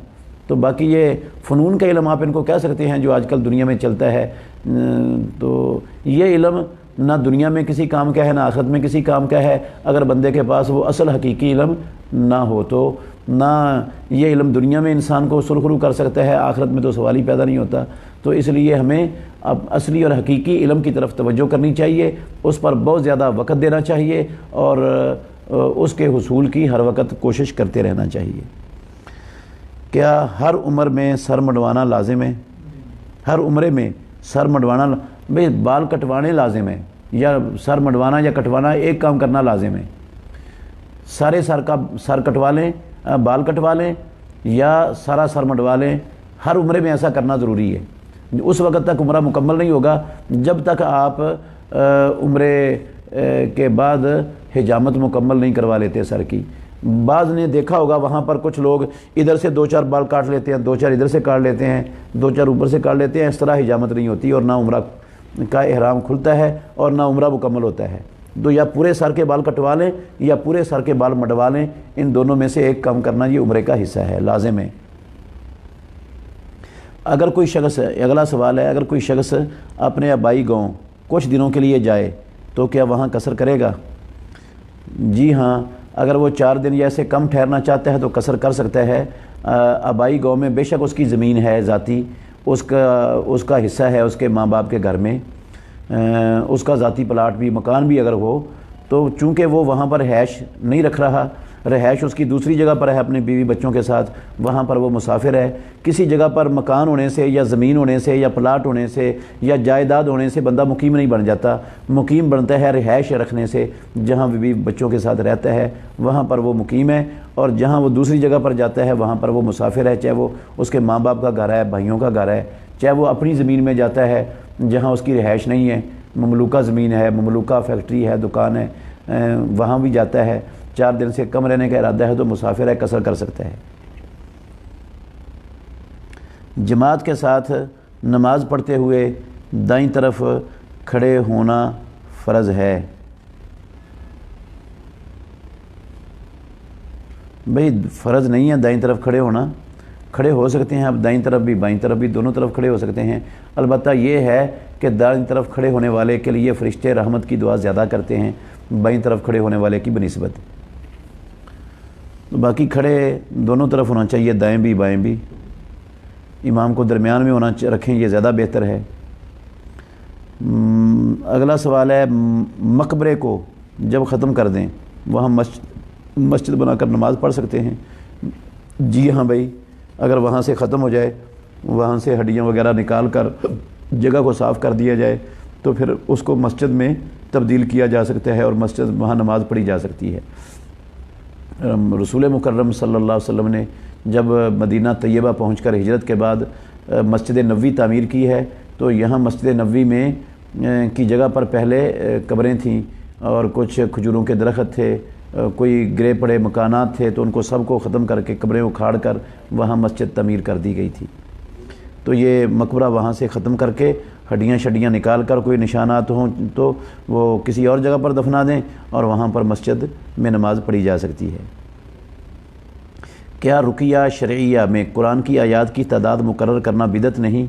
تو باقی یہ فنون کا علم آپ ان کو کہہ سکتے ہیں جو آج کل دنیا میں چلتا ہے، تو یہ علم نہ دنیا میں کسی کام کا ہے نہ آخرت میں کسی کام کا ہے۔ اگر بندے کے پاس وہ اصل حقیقی علم نہ ہو تو نہ یہ علم دنیا میں انسان کو سرخرو کر سکتا ہے، آخرت میں تو سوال ہی پیدا نہیں ہوتا۔ تو اس لیے ہمیں اب اصلی اور حقیقی علم کی طرف توجہ کرنی چاہیے، اس پر بہت زیادہ وقت دینا چاہیے اور اس کے حصول کی ہر وقت کوشش کرتے رہنا چاہیے۔ کیا ہر عمر میں سر منڈوانا لازم ہے؟ ہر عمرے میں سر منڈوانا، بھئی بال کٹوانے لازم ہے یا سر منڈوانا یا کٹوانا ایک کام کرنا لازم ہے؟ سارے سر کٹوا لیں، بال کٹوا لیں یا سارا سر منڈوا لیں، ہر عمرے میں ایسا کرنا ضروری ہے۔ اس وقت تک عمرہ مکمل نہیں ہوگا جب تک آپ عمرے کے بعد حجامت مکمل نہیں کروا لیتے سر کی۔ بعض نے دیکھا ہوگا وہاں پر کچھ لوگ ادھر سے 2-4 بال کاٹ لیتے ہیں، 2-4 ادھر سے کاٹ لیتے ہیں، 2-4 اوپر سے کاٹ لیتے ہیں، اس طرح حجامت نہیں ہوتی اور نہ عمرہ کا احرام کھلتا ہے اور نہ عمرہ مکمل ہوتا ہے۔ تو یا پورے سر کے بال کٹوا لیں یا پورے سر کے بال منڈوا لیں، ان دونوں میں سے ایک کام کرنا یہ عمرے کا حصہ ہے، لازم ہے۔ اگر کوئی شخص، اگلا سوال ہے، اگر کوئی شخص اپنے آبائی گاؤں کچھ دنوں کے لیے جائے تو کیا وہاں قصر کرے گا؟ جی ہاں، اگر وہ 4 دن یا اسے کم ٹھہرنا چاہتا ہے تو قصر کر سکتا ہے۔ آبائی گاؤں میں بے شک اس کی زمین ہے ذاتی، اس کا حصہ ہے اس کے ماں باپ کے گھر میں، اس کا ذاتی پلاٹ بھی مکان بھی اگر ہو تو چونکہ وہ وہاں پر رہائش نہیں رکھ رہا، رہائش اس کی دوسری جگہ پر ہے اپنے بیوی بچوں کے ساتھ، وہاں پر وہ مسافر ہے۔ کسی جگہ پر مکان ہونے سے یا زمین ہونے سے یا پلاٹ ہونے سے یا جائیداد ہونے سے بندہ مقیم نہیں بن جاتا، مقیم بنتا ہے رہائش رکھنے سے۔ جہاں بیوی بچوں کے ساتھ رہتا ہے وہاں پر وہ مقیم ہے، اور جہاں وہ دوسری جگہ پر جاتا ہے وہاں پر وہ مسافر ہے، چاہے وہ اس کے ماں باپ کا گھر ہے، بھائیوں کا گھر ہے، چاہے وہ اپنی زمین میں جاتا ہے جہاں اس کی رہائش نہیں ہے، مملوکہ زمین ہے، مملوکہ فیکٹری ہے، دکان ہے، وہاں بھی جاتا ہے، 4 دن سے کم رہنے کا ارادہ ہے تو مسافر ہے، قصر کر سکتا ہے۔ جماعت کے ساتھ نماز پڑھتے ہوئے دائیں طرف کھڑے ہونا فرض ہے؟ بھئی فرض نہیں ہے دائیں طرف کھڑے ہونا، کھڑے ہو سکتے ہیں، آپ دائیں طرف بھی بائیں طرف بھی دونوں طرف کھڑے ہو سکتے ہیں۔ البتہ یہ ہے کہ دائیں طرف کھڑے ہونے والے کے لیے فرشتے رحمت کی دعا زیادہ کرتے ہیں بائیں طرف کھڑے ہونے والے کی بنسبت۔ تو باقی کھڑے دونوں طرف ہونا چاہیے، دائیں بھی بائیں بھی، امام کو درمیان میں رکھیں، یہ زیادہ بہتر ہے۔ اگلا سوال ہے، مقبرے کو جب ختم کر دیں وہاں مسجد بنا کر نماز پڑھ سکتے ہیں؟ جی ہاں بھائی، اگر وہاں سے ختم ہو جائے، وہاں سے ہڈیاں وغیرہ نکال کر جگہ کو صاف کر دیا جائے تو پھر اس کو مسجد میں تبدیل کیا جا سکتا ہے اور مسجد وہاں نماز پڑھی جا سکتی ہے۔ رسول مکرم صلی اللہ علیہ وسلم نے جب مدینہ طیبہ پہنچ کر ہجرت کے بعد مسجد نبوی تعمیر کی ہے تو یہاں مسجد نبوی میں کی جگہ پر پہلے قبریں تھیں اور کچھ کھجوروں کے درخت تھے، کوئی گرے پڑے مکانات تھے، تو ان کو سب کو ختم کر کے قبریں اکھاڑ کر وہاں مسجد تعمیر کر دی گئی تھی۔ تو یہ مقبرہ وہاں سے ختم کر کے ہڈیاں شڈیاں نکال کر کوئی نشانات ہوں تو وہ کسی اور جگہ پر دفنا دیں اور وہاں پر مسجد میں نماز پڑھی جا سکتی ہے۔ کیا رقیہ شرعیہ میں قرآن کی آیات کی تعداد مقرر کرنا بدعت نہیں؟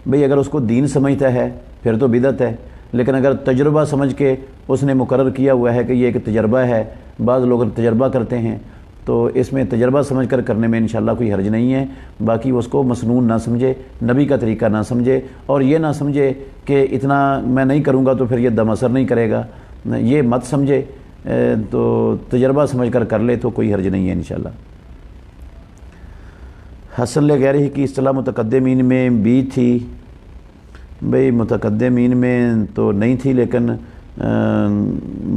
بھئی اگر اس کو دین سمجھتا ہے پھر تو بدعت ہے، لیکن اگر تجربہ سمجھ کے اس نے مقرر کیا ہوا ہے کہ یہ ایک تجربہ ہے، بعض لوگ تجربہ کرتے ہیں، تو اس میں تجربہ سمجھ کر کرنے میں انشاءاللہ کوئی حرج نہیں ہے۔ باقی اس کو مسنون نہ سمجھے، نبی کا طریقہ نہ سمجھے، اور یہ نہ سمجھے کہ اتنا میں نہیں کروں گا تو پھر یہ دم اثر نہیں کرے گا، یہ مت سمجھے، تو تجربہ سمجھ کر کر لے تو کوئی حرج نہیں ہے انشاءاللہ۔ حسن لغیرہ کی اصطلاح متقدمین میں بھی تھی؟ بھئی متقدمین میں تو نہیں تھی، لیکن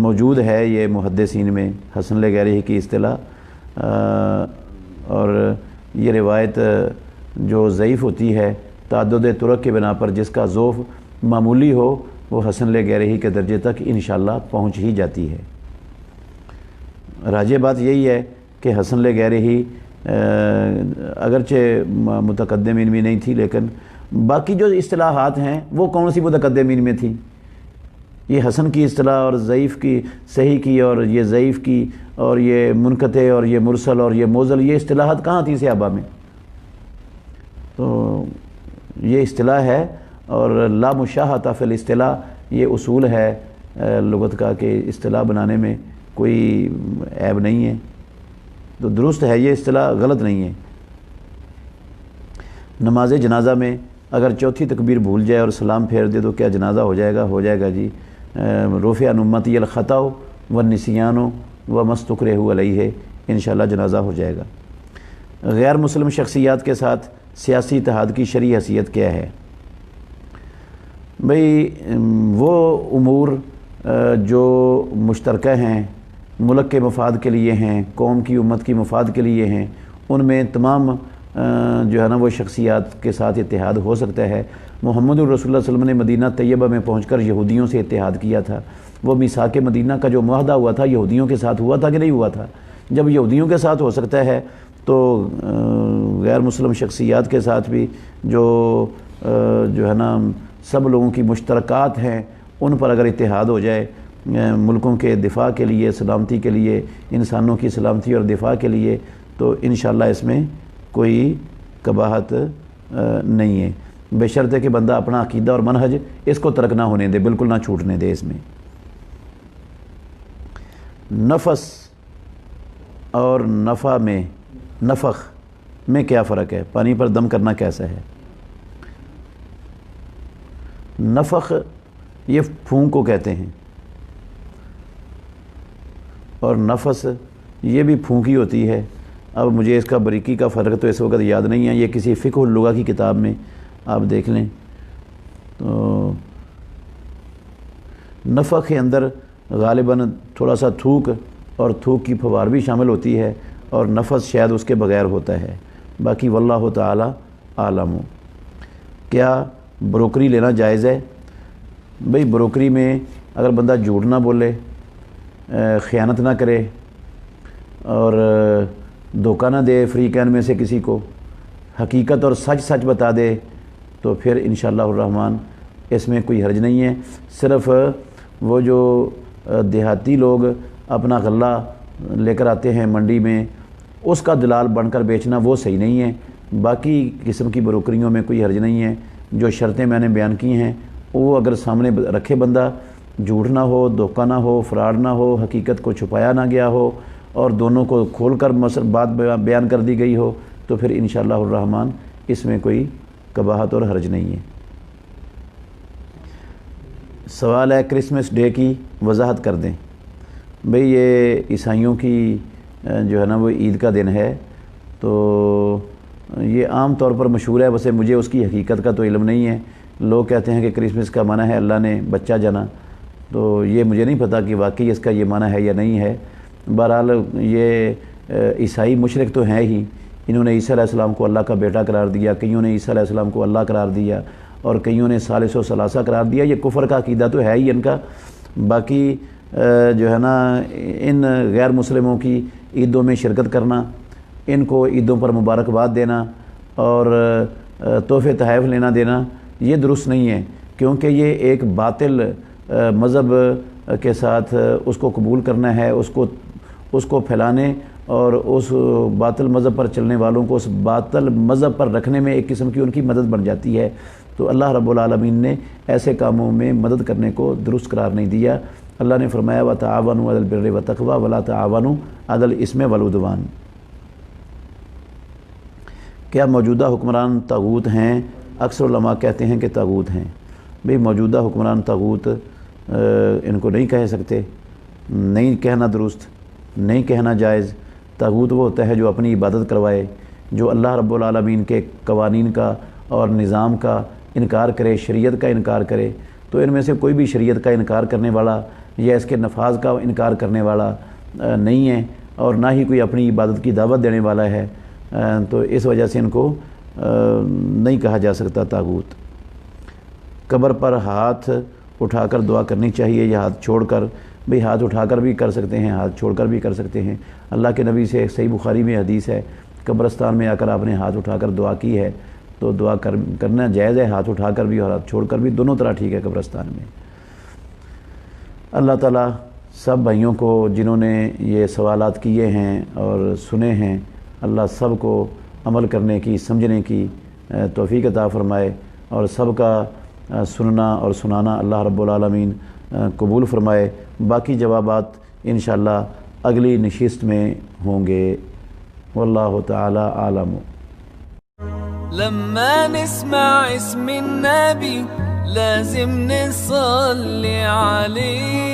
موجود ہے یہ محدثین میں حسن لغیرہ کی اصطلاح، اور یہ روایت جو ضعیف ہوتی ہے تعدد طرق کے بنا پر، جس کا ضعف معمولی ہو وہ حسن لغیرہ کے درجے تک انشاءاللہ پہنچ ہی جاتی ہے۔ راجح بات یہی ہے کہ حسن لغیرہ اگرچہ متقدمین میں نہیں تھی، لیکن باقی جو اصطلاحات ہیں وہ کون سی متقدمین میں تھی؟ یہ حسن کی اصطلاح اور ضعیف کی، صحیح کی، اور یہ ضعیف کی، اور یہ منقطع، اور یہ مرسل، اور یہ موزل، یہ اصطلاحات کہاں تھی صحابہ میں؟ تو یہ اصطلاح ہے، اور لا مشاہۃ فی الاصطلاح یہ اصول ہے لغت کا کہ اصطلاح بنانے میں کوئی عیب نہیں ہے، تو درست ہے، یہ اصطلاح غلط نہیں ہے۔ نماز جنازہ میں اگر چوتھی تکبیر بھول جائے اور سلام پھیر دے تو کیا جنازہ ہو جائے گا؟ ہو جائے گا جی۔ رفع عن امتی الخطأ والنسیان وما استکرہوا علیہ، انشاءاللہ جنازہ ہو جائے گا۔ غیر مسلم شخصیات کے ساتھ سیاسی اتحاد کی شرعی حیثیت کیا ہے؟ بھئی وہ امور جو مشترکہ ہیں، ملک کے مفاد کے لیے ہیں، قوم کی امت کی مفاد کے لیے ہیں، ان میں تمام جو ہے نا وہ شخصیات کے ساتھ اتحاد ہو سکتا ہے۔ محمد الرسول اللہ صلی اللہ علیہ وسلم نے مدینہ طیبہ میں پہنچ کر یہودیوں سے اتحاد کیا تھا۔ وہ میثاق مدینہ کا جو معاہدہ ہوا تھا یہودیوں کے ساتھ ہوا تھا کہ نہیں ہوا تھا؟ جب یہودیوں کے ساتھ ہو سکتا ہے تو غیر مسلم شخصیات کے ساتھ بھی جو ہے نا سب لوگوں کی مشترکات ہیں ان پر اگر اتحاد ہو جائے ملکوں کے دفاع کے لیے، سلامتی کے لیے، انسانوں کی سلامتی اور دفاع کے لیے، تو انشاءاللہ اس میں کوئی قباحت نہیں ہے، بشرط ہے کہ بندہ اپنا عقیدہ اور منہج اس کو ترک نہ ہونے دے، بالکل نہ چھوٹنے دے۔ اس میں نفس اور نفخ میں کیا فرق ہے؟ پانی پر دم کرنا کیسا ہے؟ نفخ یہ پھونک کو کہتے ہیں، اور نفس یہ بھی پھونکی ہوتی ہے۔ اب مجھے اس کا باریکی کا فرق تو اس وقت یاد نہیں ہے، یہ کسی فقہ اللغہ کی کتاب میں آپ دیکھ لیں۔ تو نفخ کے اندر غالباً تھوڑا سا تھوک اور تھوک کی پھوار بھی شامل ہوتی ہے، اور نفس شاید اس کے بغیر ہوتا ہے۔ باقی واللہ تعالی عالم۔ کیا بروکری لینا جائز ہے؟ بھئی بروکری میں اگر بندہ جھوٹ نہ بولے، خیانت نہ کرے، اور دھوکہ نہ دے فری کین میں سے کسی کو، حقیقت اور سچ بتا دے، تو پھر انشاءاللہ الرحمن اس میں کوئی حرج نہیں ہے۔ صرف وہ جو دیہاتی لوگ اپنا غلہ لے کر آتے ہیں منڈی میں، اس کا دلال بن کر بیچنا وہ صحیح نہیں ہے۔ باقی قسم کی بروکریوں میں کوئی حرج نہیں ہے. جو شرطیں میں نے بیان کی ہیں وہ اگر سامنے رکھے بندہ، جھوٹ نہ ہو، دھوکہ نہ ہو، فراڈ نہ ہو، حقیقت کو چھپایا نہ گیا ہو اور دونوں کو کھول کر بات بیان کر دی گئی ہو، تو پھر انشاءاللہ الرحمن اس میں کوئی قباحت اور حرج نہیں ہے. سوال ہے کرسمس ڈے کی وضاحت کر دیں. بھئی یہ عیسائیوں کی جو ہے نا وہ عید کا دن ہے، تو یہ عام طور پر مشہور ہے، ویسے مجھے اس کی حقیقت کا تو علم نہیں ہے. لوگ کہتے ہیں کہ کرسمس کا معنی ہے اللہ نے بچہ جنا، تو یہ مجھے نہیں پتہ کہ واقعی اس کا یہ معنی ہے یا نہیں ہے. بہرحال یہ عیسائی مشرک تو ہیں ہی، انہوں نے عیسیٰ علیہ السلام کو اللہ کا بیٹا قرار دیا، کئیوں نے عیسیٰ علیہ السلام کو اللہ قرار دیا اور کئیوں نے ثالث و ثلاثہ قرار دیا. یہ کفر کا عقیدہ تو ہے ہی ان کا. باقی جو ہے نا ان غیر مسلموں کی عیدوں میں شرکت کرنا، ان کو عیدوں پر مبارکباد دینا اور تحفے تحائف لینا دینا، یہ درست نہیں ہے، کیونکہ یہ ایک باطل مذہب کے ساتھ اس کو قبول کرنا ہے، اس کو پھیلانے اور اس باطل مذہب پر چلنے والوں کو اس باطل مذہب پر رکھنے میں ایک قسم کی ان کی مدد بن جاتی ہے. تو اللہ رب العالمین نے ایسے کاموں میں مدد کرنے کو درست قرار نہیں دیا. اللہ نے فرمایا وَتَعَاوَنُوا عَلَى الْبِرِّ وَالتَّقْوَىٰ وَلَا تَعَاوَنُوا عَلَى الْإِثْمِ وَالْعُدْوَانِ. کیا موجودہ حکمران طاغوت ہیں؟ اکثر علماء کہتے ہیں کہ طاغوت ہیں. بھئی موجودہ حکمران طاغوت ان کو نہیں کہہ سکتے، نہیں کہنا درست، نہیں کہنا جائز. طاغوت وہ ہوتا ہے جو اپنی عبادت کروائے، جو اللہ رب العالمین کے قوانین کا اور نظام کا انکار کرے، شریعت کا انکار کرے. تو ان میں سے کوئی بھی شریعت کا انکار کرنے والا یا اس کے نفاذ کا انکار کرنے والا نہیں ہے، اور نہ ہی کوئی اپنی عبادت کی دعوت دینے والا ہے. تو اس وجہ سے ان کو نہیں کہا جا سکتا طاغوت. قبر پر ہاتھ اٹھا کر دعا کرنی چاہیے یا ہاتھ چھوڑ کر؟ بھئی ہاتھ اٹھا کر بھی کر سکتے ہیں، ہاتھ چھوڑ کر بھی کر سکتے ہیں. اللہ کے نبی سے صحیح بخاری میں حدیث ہے، قبرستان میں آ کر آپ نے ہاتھ اٹھا کر دعا کی ہے، تو دعا کرنا جائز ہے، ہاتھ اٹھا کر بھی اور ہاتھ چھوڑ کر بھی، دونوں طرح ٹھیک ہے قبرستان میں. اللہ تعالیٰ سب بھائیوں کو جنہوں نے یہ سوالات کیے ہیں اور سنے ہیں، اللہ سب کو عمل کرنے کی، سمجھنے کی توفیق عطا فرمائے، اور سب کا سننا اور سنانا اللہ رب العالمین قبول فرمائے. باقی جوابات انشاءاللہ اگلی نشست میں ہوں گے. واللہ تعالی عالم. لما نسمع اسم النبي لازم نصلي عليه.